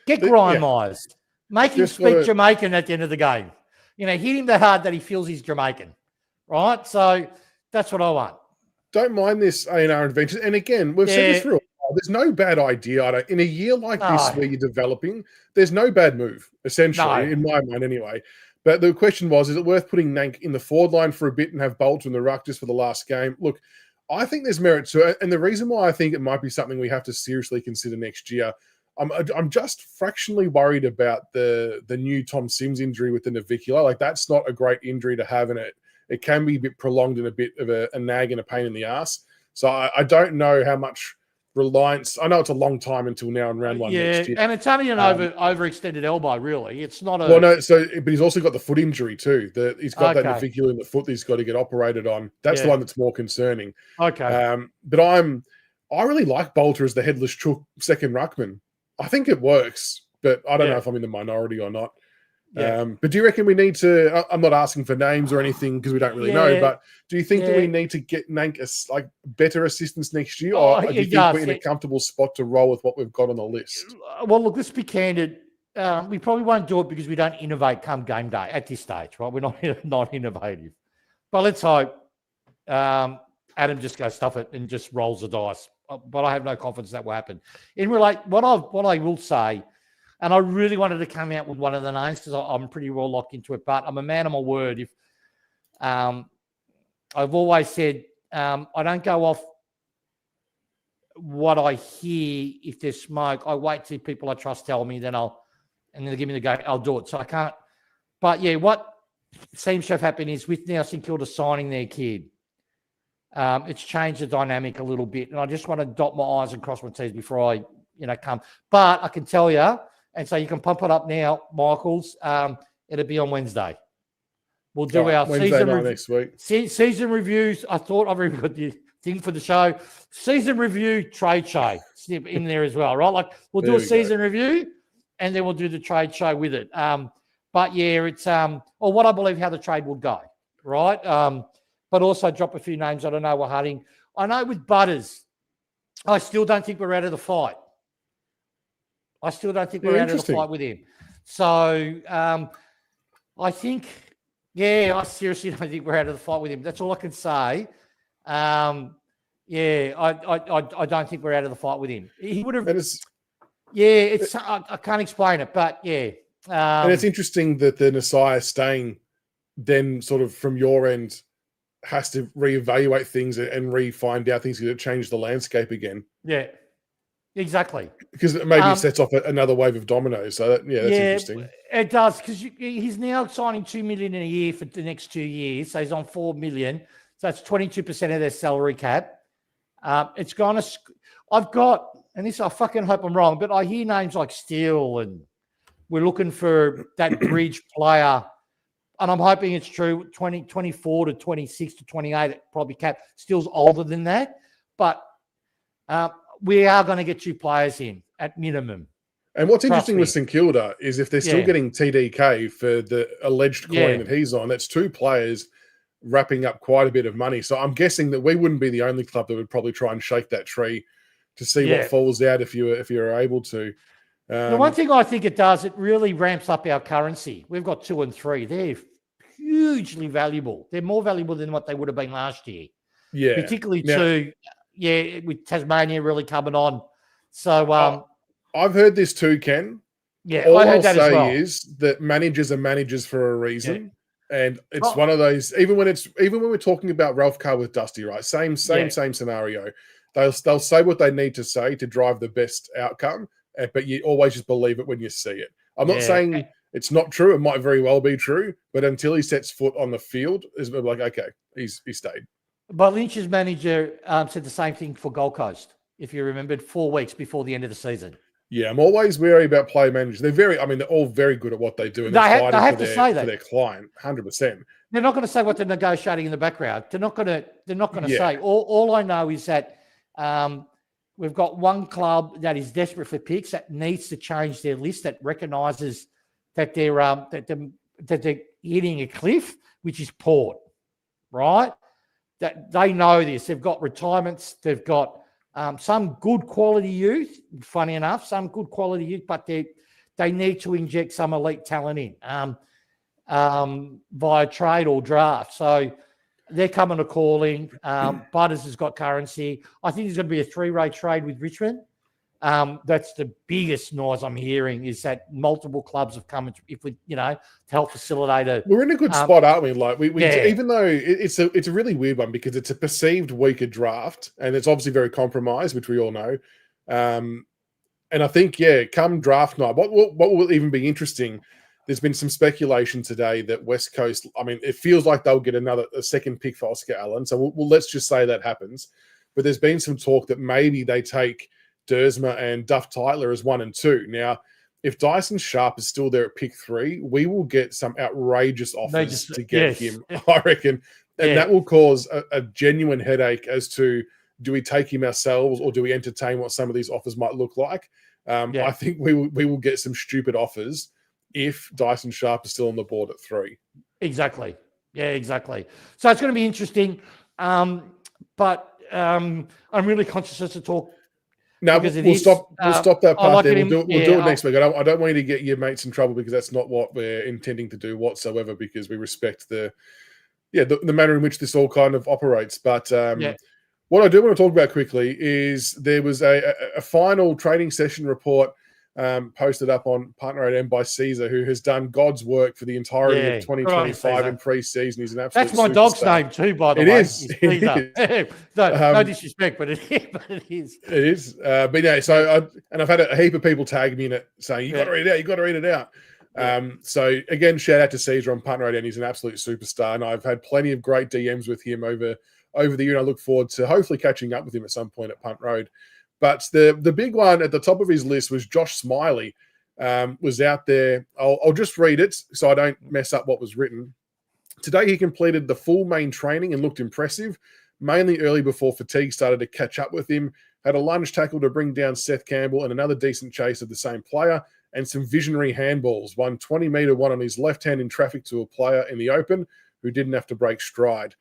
Get Grime Myers. Make him speak Jamaican at the end of the game. Hit him that hard that he feels he's Jamaican. Right? So that's what I want. Don't mind this A&R adventure. And again, we've said this for a while. There's no bad idea. In a year like this where you're developing, there's no bad move, essentially, in my mind anyway. But the question was, is it worth putting Nank in the forward line for a bit and have Bolter in the ruck just for the last game? Look, I think there's merit to it. And the reason why I think it might be something we have to seriously consider next year, I'm just fractionally worried about the new Tom Sims injury with the navicular. Like, that's not a great injury to have, and it can be a bit prolonged and a bit of a nag and a pain in the ass. So I don't know how much reliance. I know it's a long time until now in round one next year. And it's only an overextended elbow, really. It's not a... Well, no, but he's also got the foot injury too. He's got that navicular in the foot that he's got to get operated on. That's the one that's more concerning. Okay. But I really like Bolter as the headless chook second ruckman. I think it works, but I don't know if I'm in the minority or not. But do you reckon we need to? I'm not asking for names or anything because we don't really know. But do you think that we need to make us like better assistants next year, or do you think we're in a comfortable spot to roll with what we've got on the list? Well, look, let's be candid. We probably won't do it because we don't innovate come game day at this stage, right? We're not innovative. But let's hope Adam just goes stuff it and just rolls the dice. But I have no confidence that will happen. What I will say. And I really wanted to come out with one of the names because I'm pretty well locked into it. But I'm a man of my word. If I've always said I don't go off what I hear. If there's smoke, I wait till people I trust tell me. Then they give me the go. I'll do it. So I can't. But yeah, what seems to have happened is with now St Kilda signing their kid, it's changed the dynamic a little bit. And I just want to dot my I's and cross my T's before I come. But I can tell you. And so you can pump it up now, Michaels. It'll be on Wednesday. We'll do our season next week. Season reviews. I thought I've already got the thing for the show. Season review, trade show. Snip in there as well, right? Like we'll do a season review and then we'll do the trade show with it. But yeah, it's or what I believe how the trade will go, right? But also drop a few names. I don't know. We're hunting. I know with Butters, I still don't think we're out of the fight. I still don't think we're out of the fight with him. So I think, I seriously don't think we're out of the fight with him. That's all I can say. I don't think we're out of the fight with him. He would have. I can't explain it, but yeah. And it's interesting that the Nasai staying then sort of from your end has to reevaluate things and find out things that change the landscape again. Yeah. Exactly. Because it maybe sets off another wave of dominoes. So, that's interesting. It does, because he's now signing $2 million a year for the next 2 years. So he's on $4 million. So that's 22% of their salary cap. It's going to – I've got – and this I fucking hope I'm wrong, but I hear names like Steele and we're looking for that bridge player. And I'm hoping it's true, 24 to 26 to 28, probably cap. Steele's older than that. But we are going to get 2 players in at minimum. And what's interesting with St Kilda is if they're still getting TDK for the alleged coin that he's on, that's 2 players wrapping up quite a bit of money. So I'm guessing that we wouldn't be the only club that would probably try and shake that tree to see what falls out if you're able to. The one thing I think it does, it really ramps up our currency. We've got 2 and 3. They're hugely valuable. They're more valuable than what they would have been last year. Yeah. Particularly with Tasmania really coming on. So I've heard this too, Ken. Yeah, all I heard I'll that say as well. is that managers are managers for a reason. Yeah. And it's one of those, even when we're talking about Ralph Carr with Dusty, right? Same scenario. They'll say what they need to say to drive the best outcome, but you always just believe it when you see it. I'm not saying it's not true. It might very well be true, but until he sets foot on the field, it's like, okay, he stayed. But Lynch's manager said the same thing for Gold Coast, if you remembered, 4 weeks before the end of the season. Yeah, I'm always wary about player managers. They're all very good at what they do. And they're fighting for their client, 100%. They're not going to say what they're negotiating in the background. They're not going to say. All I know is that we've got one club that is desperate for picks that needs to change their list, that recognises that they're hitting a cliff, which is Port, right? That they know this. They've got retirements. They've got some good quality youth. Funny enough, some good quality youth, but they need to inject some elite talent in via trade or draft. So they're coming to calling. Butters has got currency. I think there's going to be a 3-way trade with Richmond. That's the biggest noise I'm hearing, is that multiple clubs have come to help facilitate it. We're in a good spot, aren't we? Like we even though it's a really weird one because it's a perceived weaker draft and it's obviously very compromised, which we all know. And I think, come draft night, what will even be interesting? There's been some speculation today that West Coast, it feels like they'll get a second pick for Oscar Allen. So let's just say that happens. But there's been some talk that maybe they take Dersma and Duff Tytler as 1 and 2. Now, if Dyson Sharp is still there at pick 3, we will get some outrageous offers to get him, I reckon. And that will cause a genuine headache as to, do we take him ourselves or do we entertain what some of these offers might look like? I think we will get some stupid offers if Dyson Sharp is still on the board at 3. Exactly. Yeah, exactly. So it's going to be interesting. But I'm really conscious as to talk. No, we'll stop that part there. We'll do it next week. I don't want you to get your mates in trouble because that's not what we're intending to do whatsoever, because we respect the manner in which this all kind of operates. But what I do want to talk about quickly is there was a final training session report posted up on Partner 8M by Caesar, who has done God's work for the entirety of 2025 in pre-season. He's an absolute That's my dog's name too, by the way. It is. No disrespect, but it is. It is. But yeah, so I've had a heap of people tag me in it saying, you got to read it out, you got to read it out. So again, shout out to Caesar on Partner 8M. He's an absolute superstar, and I've had plenty of great DMs with him over the year, and I look forward to hopefully catching up with him at some point at Punt Road. But the big one at the top of his list was Josh Smiley, was out there. I'll just read it so I don't mess up what was written. Today, he completed the full main training and looked impressive, mainly early before fatigue started to catch up with him. Had a lunge tackle to bring down Seth Campbell and another decent chase of the same player, and some visionary handballs. One 20-metre one on his left hand in traffic to a player in the open who didn't have to break stride.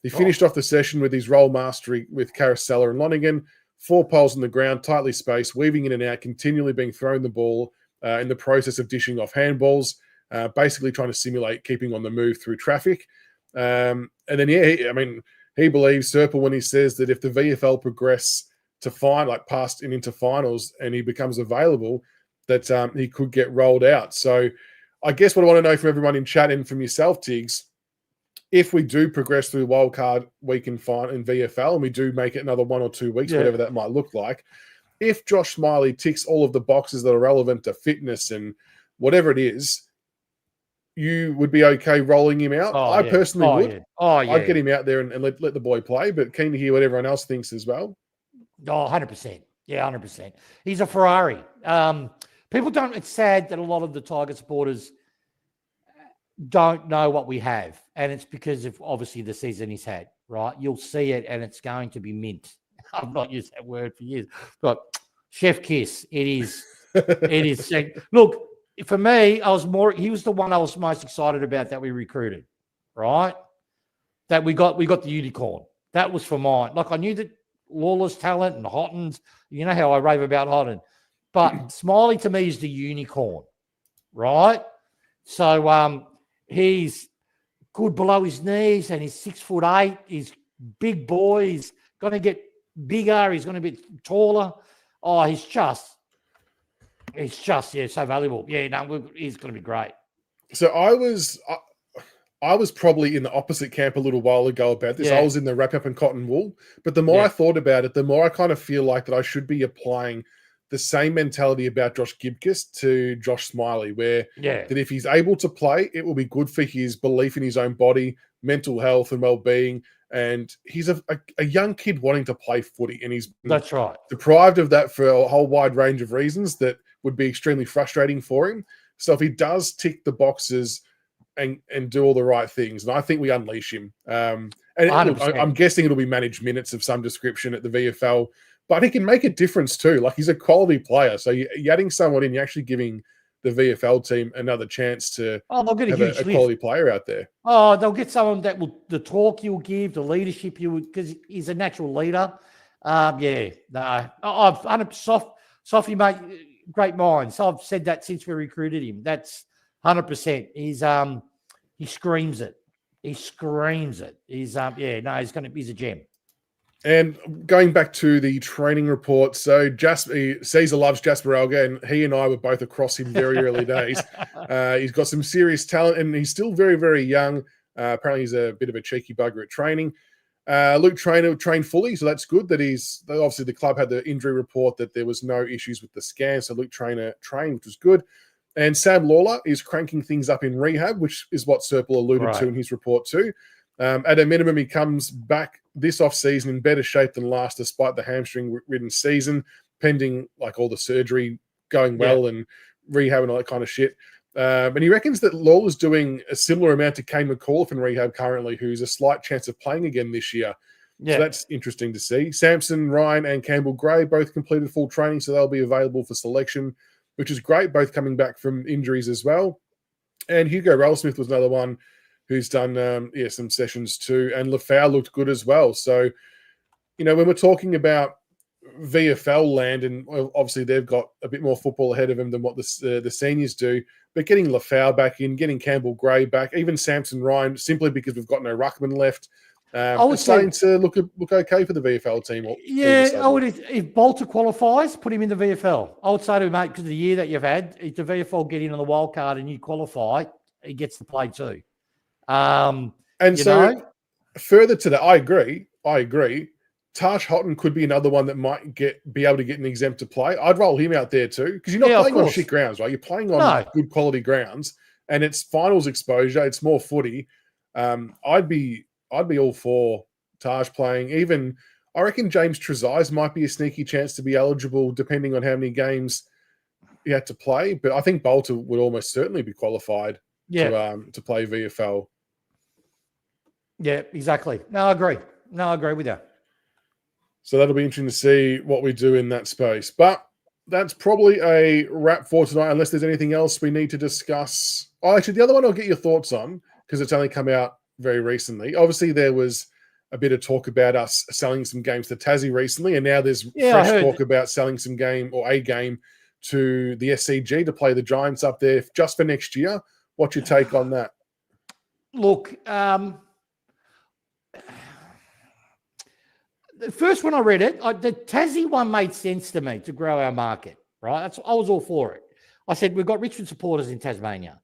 He finished off the session with his roll mastery with Carousella and Lonigan. 4 poles on the ground, tightly spaced, weaving in and out, continually being thrown the ball in the process of dishing off handballs, basically trying to simulate keeping on the move through traffic. And then, he believes, Serple, when he says that if the VFL progress to past and into finals and he becomes available, that he could get rolled out. So I guess what I want to know from everyone in chat and from yourself, Tigs, if we do progress through wildcard week in VFL and we do make it another 1 or 2 weeks, whatever that might look like, if Josh Smiley ticks all of the boxes that are relevant to fitness and whatever it is, you would be okay rolling him out? I personally would. I'd get him out there and let the boy play, but keen to hear what everyone else thinks as well. 100%. Yeah, 100%. He's a Ferrari. It's sad that a lot of the Tiger supporters don't know what we have, and it's because of obviously the season he's had, right? You'll see it and it's going to be mint. I've not used that word for years, but chef kiss, it is. It is. Look, for me, he was the one I was most excited about that we recruited, right? That we got the unicorn. That was for mine. Like, I knew that Lawler's talent and Hotton's, you know how I rave about Hotton, but Smiley to me is the unicorn, right? So he's good below his knees and he's 6'8". He's big boy. He's going to get bigger. He's going to be taller. Oh, he's just so valuable. Yeah, no, he's going to be great. So I was probably in the opposite camp a little while ago about this. I was in the wrap up and cotton wool, but the more I thought about it, the more I kind of feel like that I should be applying the same mentality about Josh Gibcus to Josh Smiley, where that if he's able to play, it will be good for his belief in his own body, mental health and well-being. And he's a young kid wanting to play footy, and he's deprived of that for a whole wide range of reasons that would be extremely frustrating for him. So if he does tick the boxes and do all the right things, and I think we unleash him. And I'm guessing it'll be managed minutes of some description at the VFL, but he can make a difference too. Like, he's a quality player. So you're adding someone in, you're actually giving the VFL team another chance to they'll get have a quality player out there. Oh, they'll get someone that will, the talk you'll give, the leadership you would, because he's a natural leader. Softy, mate, great minds. So I've said that since we recruited him. That's 100%. He screams it. He screams it. He's a gem. And going back to the training report, so Caesar loves Jasper Alga, and he and I were both across him very early days. He's got some serious talent, and he's still very, very young. Apparently, he's a bit of a cheeky bugger at training. Luke Trainer trained fully, so that's good. Obviously the club had the injury report that there was no issues with the scan, so Luke Trainer trained, which was good. And Sam Lawler is cranking things up in rehab, which is what Serple alluded to in his report too. At a minimum, he comes back this off-season in better shape than last, despite the hamstring-ridden season, pending like all the surgery going well and rehab and all that kind of shit. And he reckons that Lawler's doing a similar amount to Kane McAuliffe in rehab currently, who's a slight chance of playing again this year. So that's interesting to see. Sampson, Ryan, and Campbell Gray both completed full training, so they'll be available for selection which is great, both coming back from injuries as well. And Hugo Ralsmith was another one who's done some sessions too. And Lafau looked good as well. So, when we're talking about VFL land, and obviously they've got a bit more football ahead of them than what the seniors do, but getting Lafau back in, getting Campbell Gray back, even Samson Ryan, simply because we've got no ruckman left, it's starting to look okay for the VFL team. I would, if Bolter qualifies, put him in the VFL. I would say to him, mate, because of the year that you've had, if the VFL get in on the wild card and you qualify, he gets to play too. Further to that, I agree. Tash Houghton could be another one that might be able to get an exempt to play. I'd roll him out there too, because you're not playing on shit grounds, right? You're playing on good quality grounds, and it's finals exposure. It's more footy. I'd be all for Taj playing. Even I reckon James Trezise might be a sneaky chance to be eligible, depending on how many games he had to play. But I think Bolter would almost certainly be qualified to play VFL. Yeah, exactly. No, I agree with you. So that'll be interesting to see what we do in that space. But that's probably a wrap for tonight, unless there's anything else we need to discuss. Oh, actually, the other one I'll get your thoughts on, because it's only come out very recently. Obviously, there was a bit of talk about us selling some games to Tassie recently, and now there's fresh talk about selling some a game to the SCG to play the Giants up there just for next year. What's your take on that? Look, the first when I read it, the Tassie one made sense to me to grow our market, right? I was all for it. I said, we've got Richmond supporters in Tasmania.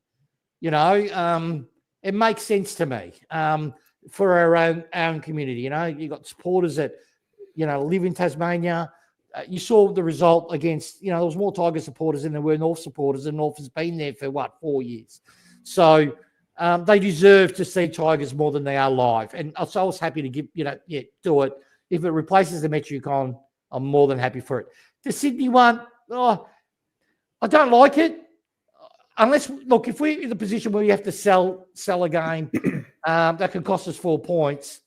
It makes sense to me for our own community. You've got supporters that, live in Tasmania. You saw the result against, there was more Tiger supporters than there were North supporters, and North has been there for, 4 years. So they deserve to see Tigers more than they are live. And so I was happy to give, do it. If it replaces the Metricon, I'm more than happy for it. The Sydney one, I don't like it. Unless, look, if we're in the position where you have to sell a game that can cost us 4 points,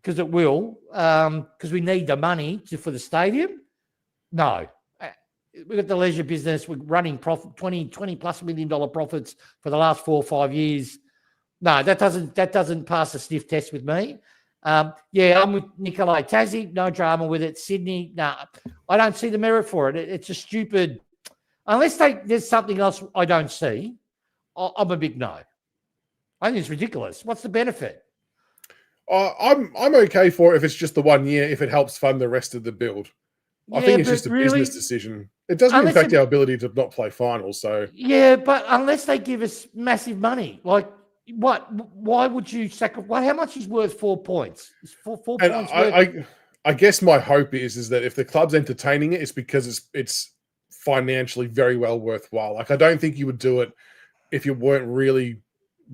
because it will, because we need the money for the stadium, no. We've got the leisure business. We're running profit, $20+ million profits for the last 4 or 5 years. No, that doesn't pass a sniff test with me. I'm with Nikolai. Tassie, no drama with it. Sydney, no. I don't see the merit for it. It's a stupid... Unless there's something else I don't see, I'm a big no. I think it's ridiculous. What's the benefit? I'm okay for it if it's just the 1 year, if it helps fund the rest of the build. I think it's just a business decision. It doesn't affect our ability to not play finals. So but unless they give us massive money, like what? Why would you sacrifice? How much is worth 4 points? Is four points worth? I guess my hope is that if the club's entertaining it, it's because it's financially very well worthwhile. Like, I don't think you would do it if you weren't really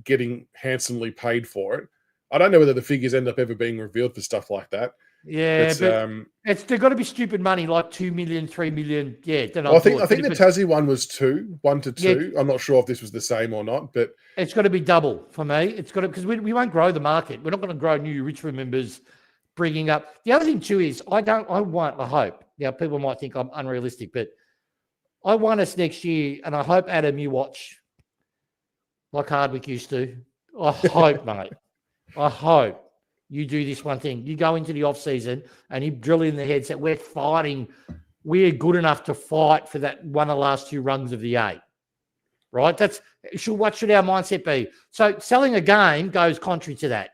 getting handsomely paid for it. I don't know whether the figures end up ever being revealed for stuff like that. Yeah, but they've got to be stupid money, like 2 million, 3 million. Yeah, then I think the Tassie one was 1 to 2. Yeah. I'm not sure if this was the same or not, but it's got to be double for me. It's got to, because we won't grow the market. We're not going to grow new Richmond members bringing up. The other thing too is I hope. People might think I'm unrealistic, but I want us next year, and I hope, Adam, you watch like Hardwick used to. I hope, mate. I hope you do this one thing. You go into the off-season and you drill in the heads that we're fighting. We're good enough to fight for that one of the last 2 rungs of the 8. Right? What should our mindset be? So selling a game goes contrary to that.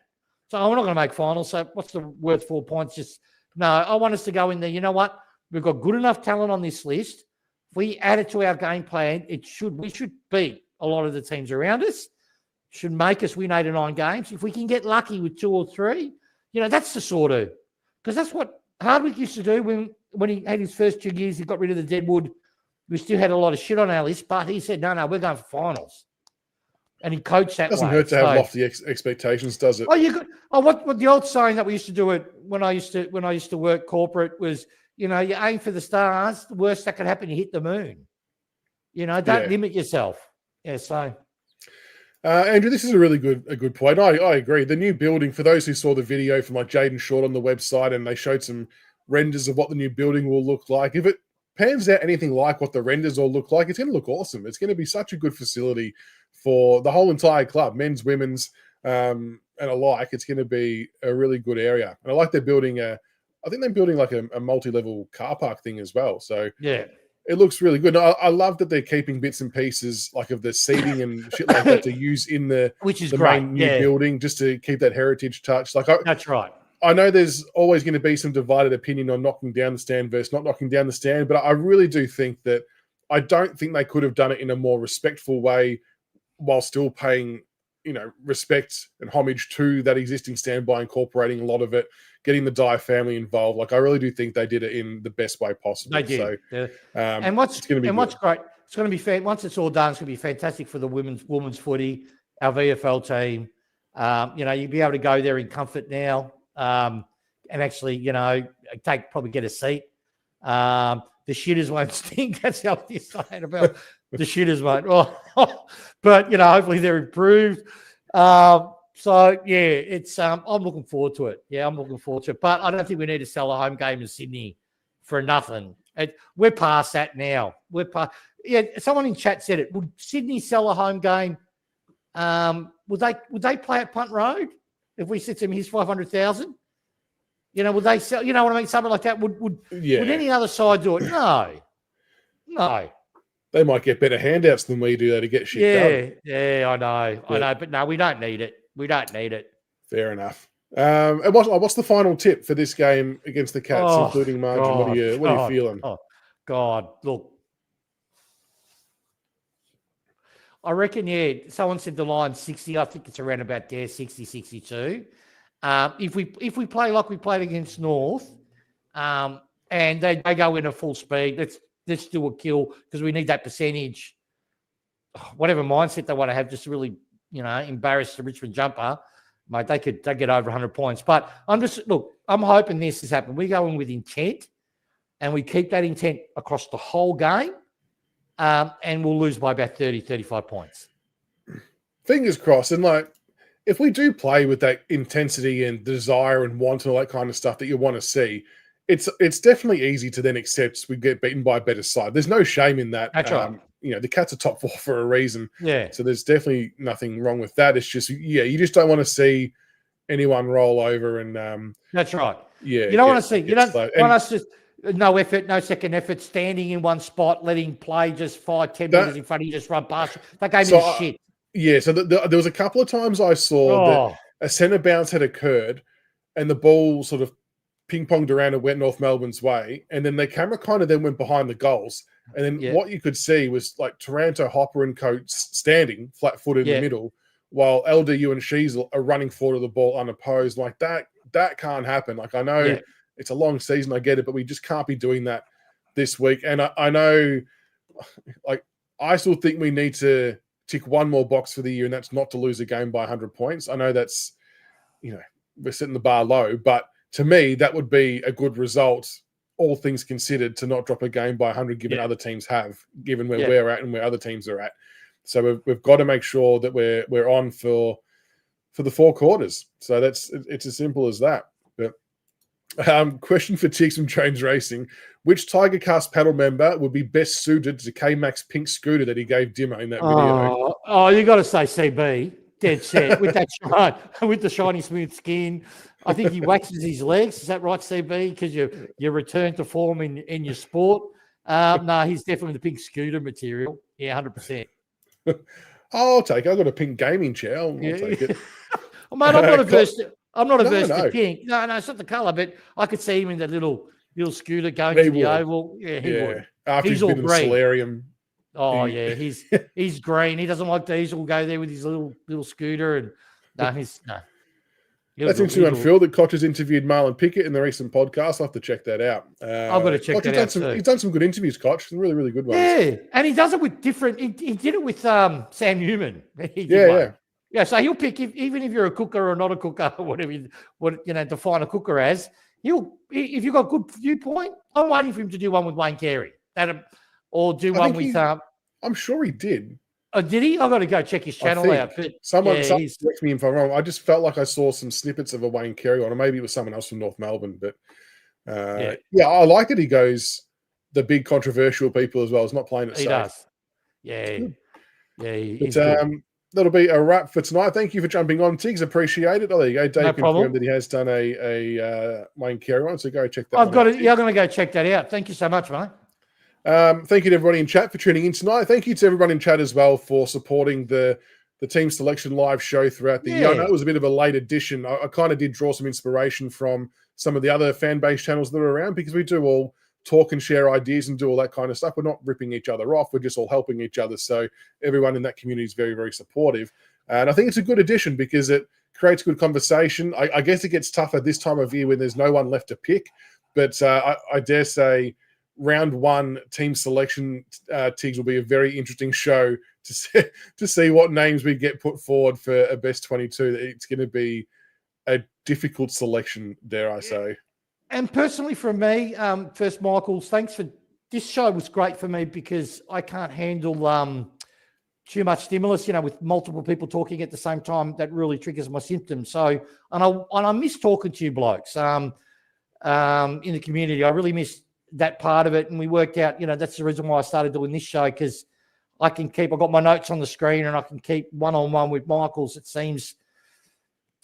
So we're not going to make finals. So what's the worth 4 points? No, I want us to go in there. You know what? We've got good enough talent on this list. If we add it to our game plan, we should beat a lot of the teams around us. Should make us win 8 or 9 games. If we can get lucky with 2 or 3, that's the sort of, because that's what Hardwick used to do when he had his first 2 years. He got rid of the deadwood. We still had a lot of shit on our list, but he said, no, we're going for finals. And he coached that way. Doesn't hurt to have lofty expectations, does it? What the old saying that we used to do it when I used to work corporate was, you aim for the stars. The worst that could happen, you hit the moon. Don't limit yourself. Yeah, so. Andrew, this is a really good point. I agree. The new building, for those who saw the video from Jaden Short on the website, and they showed some renders of what the new building will look like. If pans out anything like what the renders all look like, it's going to look awesome. It's going to be such a good facility for the whole entire club, men's, women's, and alike. It's going to be a really good area. And I like they're building I think they're building like a multi-level car park thing as well. So yeah, it looks really good. I love that they're keeping bits and pieces like of the seating and shit like that to use in the main new building, just to keep that heritage touch. That's right. I know there's always going to be some divided opinion on knocking down the stand versus not knocking down the stand, but I really do think that I don't think they could have done it in a more respectful way while still paying, respect and homage to that existing stand by incorporating a lot of it, getting the Dyer family involved. Like, I really do think they did it in the best way possible. They did. So, and what's great, it's going to be fair. Once it's all done, it's going to be fantastic for the women's footy, our VFL team. You'll be able to go there in comfort now, and actually, probably get a seat. The shitters won't stink. That's how you're saying about the shitters won't. But hopefully they're improved. So yeah, it's I'm looking forward to it. Yeah, I'm looking forward to it. But I don't think we need to sell a home game in Sydney for nothing. We're past that now. Yeah, someone in chat said it. Would Sydney sell a home game? Would they play at Punt Road if we said to them, here's 500,000? Would they sell? You know what I mean? Something like that. Would any other side do it? No. They might get better handouts than we do to get shit done. Yeah, I know. But no, we don't need it. Fair enough. And what's the final tip for this game against the Cats, including margin? God, what are you feeling? Oh, God, look. I reckon, someone said the line 60. I think it's around about there, 60, 62. If we play like we played against North, and they go in at full speed, let's do a kill, because we need that percentage. Whatever mindset they want to have, just to really, embarrass the Richmond jumper, mate, they get over 100 points. But I'm hoping this has happened. We go in with intent, and we keep that intent across the whole game, and we'll lose by about 30, 35 points. Fingers crossed. And if we do play with that intensity and desire and want and all that kind of stuff that you want to see, it's definitely easy to then accept we get beaten by a better side. There's no shame in that. That's right. The Cats are top 4 for a reason. Yeah. So there's definitely nothing wrong with that. It's just, you just don't want to see anyone roll over and. That's right. Yeah. You don't want to see. You don't want us just no effort, no second effort, standing in one spot, letting play just 5-10 minutes in front of you, just run past you. That game is shit. Yeah. So there was a couple of times I saw that a centre bounce had occurred, and the ball sort of ping-ponged around and went North Melbourne's way, and then the camera kind of then went behind the goals, and then what you could see was like Taranto, Hopper and Coates standing flat-footed in the middle, while LDU and Sheasel are running forward of the ball unopposed. Like that can't happen. Like, I know it's a long season, I get it, but we just can't be doing that this week. And I know, like, I still think we need to tick one more box for the year, and that's not to lose a game by 100 points. I know that's, we're setting the bar low, but to me, that would be a good result, all things considered, to not drop a game by 100, given other teams have, given where we're at and where other teams are at. So we've got to make sure that we're on for the 4 quarters. So it's as simple as that. But question for Tigs from Trains Racing: which Tigercast panel member would be best suited to K-Mac's pink scooter that he gave Dimo in that video? Oh, you got to say CB. Dead set with with the shiny smooth skin. I think he waxes his legs. Is that right, CB? Because you return to form in your sport. No, he's definitely the pink scooter material. Yeah, 100%. I'll take it. I've got a pink gaming chair. I'll take it. Well, mate, I'm not averse to pink. No, it's not the colour, but I could see him in that little scooter going to the oval. Yeah, he would. After he's been in the solarium. Oh yeah, he's green. He doesn't like diesel. We'll go there with his little scooter, and no. That's interesting on Phil that Koch has interviewed Marlon Pickett in the recent podcast. I'll have to check that out. I've got to check that out. He's done some good interviews, Koch. Some really, really good ones. Yeah, and he does it with different. He did it with Sam Newman. Yeah. So he'll pick even if you're a cooker or not a cooker, whatever define a cooker as. If you've got good viewpoint, I'm waiting for him to do one with Wayne Carey. Or do one with. I'm sure he did. Oh, did he? I've got to go check his channel out. But someone correct me if I'm wrong. I just felt like I saw some snippets of a Wayne Carey one, or maybe it was someone else from North Melbourne. But I like that he goes the big controversial people as well. He's not playing it safe. He does. Yeah. He's good. That'll be a wrap for tonight. Thank you for jumping on, Tigs. Appreciate it. Oh, there you go. Dave No problem. confirmed that he has done a Wayne Carey one, so go check that I've got out. it. Yeah, I'm going to go check that out. Thank you so much, mate. Thank you to everybody in chat for tuning in tonight. Thank you to everyone in chat as well for supporting the team selection live show throughout the year. I know it was a bit of a late edition. I kind of did draw some inspiration from some of the other fan base channels that are around, because we do all talk and share ideas and do all that kind of stuff. We're not ripping each other off. We're just all helping each other. So everyone in that community is very, very supportive. And I think it's a good addition because it creates good conversation. I guess it gets tougher this time of year when there's no one left to pick. But I dare say round one team selection, Tigs, will be a very interesting show to see what names we get put forward for a best 22. It's going to be a difficult selection, dare I say. And personally for me, first, Michaels, thanks for this show was great for me because I can't handle too much stimulus, with multiple people talking at the same time. That really triggers my symptoms. So, and I miss talking to you blokes in the community. I really miss that part of it. And we worked out, that's the reason why I started doing this show, because I've got my notes on the screen and I can keep one-on-one with Michaels. It seems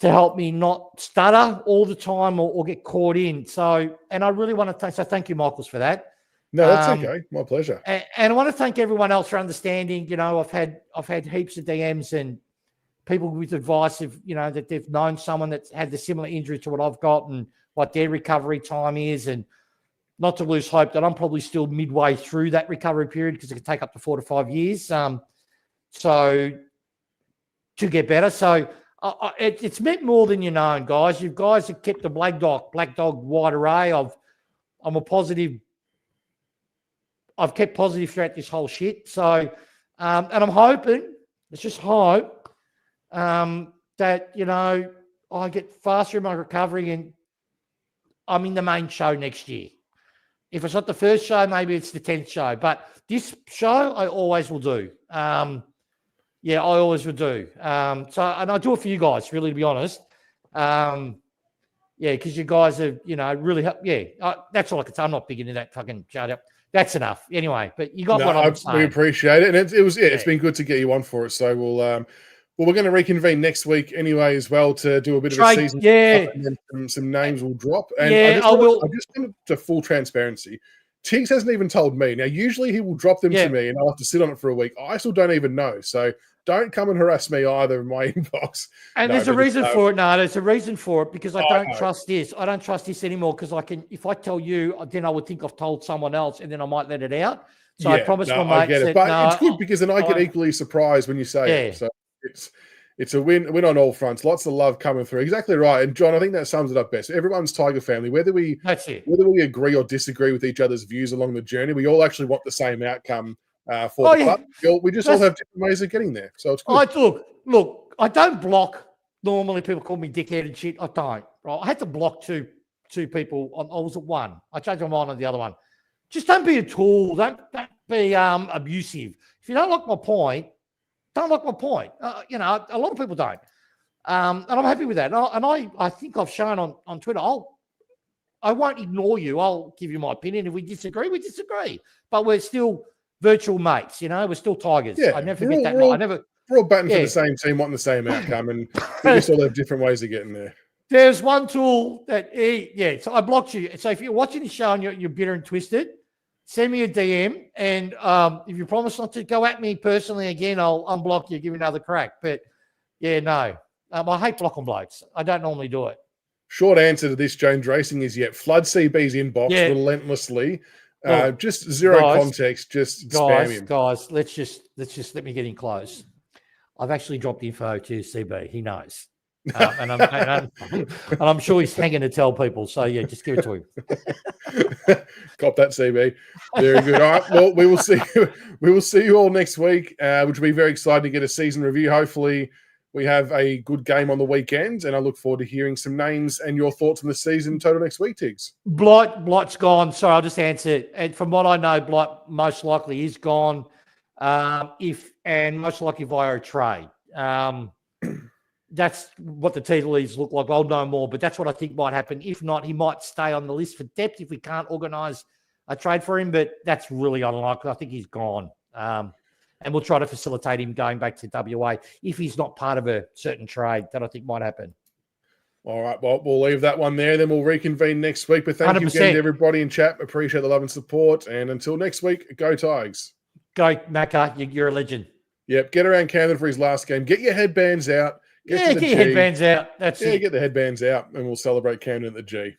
to help me not stutter all the time or get caught in. So, and I really want to thank you, Michaels, for that. No, that's okay. My pleasure. And I want to thank everyone else for understanding. I've had heaps of DMs and people with advice of, that they've known someone that's had the similar injury to what I've got and what their recovery time is, and not to lose hope that I'm probably still midway through that recovery period, because it can take up to 4 to 5 years. So to get better. So it's meant more than you know, guys. You guys have kept the black dog wide array. I've kept positive throughout this whole shit. So, and I'm hoping, let's just hope that, I get faster in my recovery and I'm in the main show next year. If it's not the first show, maybe it's the 10th show. But this show, I always will do. I always will do. And I do it for you guys, really, to be honest. Because you guys have, really helped. That's all I can say. I'm not big into that fucking shut up. That's enough. Anyway, but you got what I'm saying. We appreciate it. And it's been good to get you on for it. So we're going to reconvene next week anyway as well to do a bit of a season. And then some names will drop. And I just want to full transparency. Tigs hasn't even told me. Now, usually he will drop them to me and I'll have to sit on it for a week. I still don't even know. So don't come and harass me either in my inbox. And there's a reason for it. No, there's a reason for it, because I don't trust this. I don't trust this anymore, because if I tell you, then I would think I've told someone else and then I might let it out. So I promised my mates. I get it. But it's good because then I get equally surprised when you say it. So it's a win on all fronts. Lots of love coming through. Exactly right. And John, I think that sums it up best. Everyone's Tiger family. Whether we agree or disagree with each other's views along the journey, we all actually want the same outcome for the club. We just all have different ways of getting there. So it's good. Look, I don't block. Normally people call me dickhead and shit. I don't. Right? I had to block two people. I was at one. I changed my mind on the other one. Just don't be a tool. Don't be abusive. If you don't like my point, don't like my point. A lot of people don't. And I'm happy with that. And I think I've shown on Twitter, I won't ignore you. I'll give you my opinion. If we disagree, we disagree. But we're still virtual mates, we're still Tigers. Yeah, I never forget that. We're all batting for the same team, wanting the same outcome, and we just all have different ways of getting there. There's one tool that, so I blocked you. So if you're watching the show and you're bitter and twisted, send me a DM, and if you promise not to go at me personally again, I'll unblock you, give you another crack. But I hate blocking blokes. I don't normally do it. Short answer to this, Jones Racing, is flood CB's inbox relentlessly. Just zero context, just spam him. Guys, let's just let me get in close. I've actually dropped info to CB. He knows. And I'm sure he's hanging to tell people. So, just give it to him. Got that, CB. Very good. All right. Well, we will see you all next week, which will be very exciting to get a season review. Hopefully, we have a good game on the weekend, and I look forward to hearing some names and your thoughts on the season total next week, Tigs. Blight's gone. Sorry, I'll just answer it. And from what I know, Blight most likely is gone. Most likely via a trade. That's what the tea leaves look like. I'll know more, but that's what I think might happen. If not, he might stay on the list for depth if we can't organise a trade for him, but that's really unlikely. I think he's gone. And we'll try to facilitate him going back to WA if he's not part of a certain trade that I think might happen. All right, well, we'll leave that one there. Then we'll reconvene next week. But thank 100%. You again to everybody in chat. Appreciate the love and support. And until next week, go Tigers. Go, Macca. You're a legend. Yep, get around Camden for his last game. Get your headbands out. Get your headbands out. That's it. Get the headbands out, and we'll celebrate Camden at the G.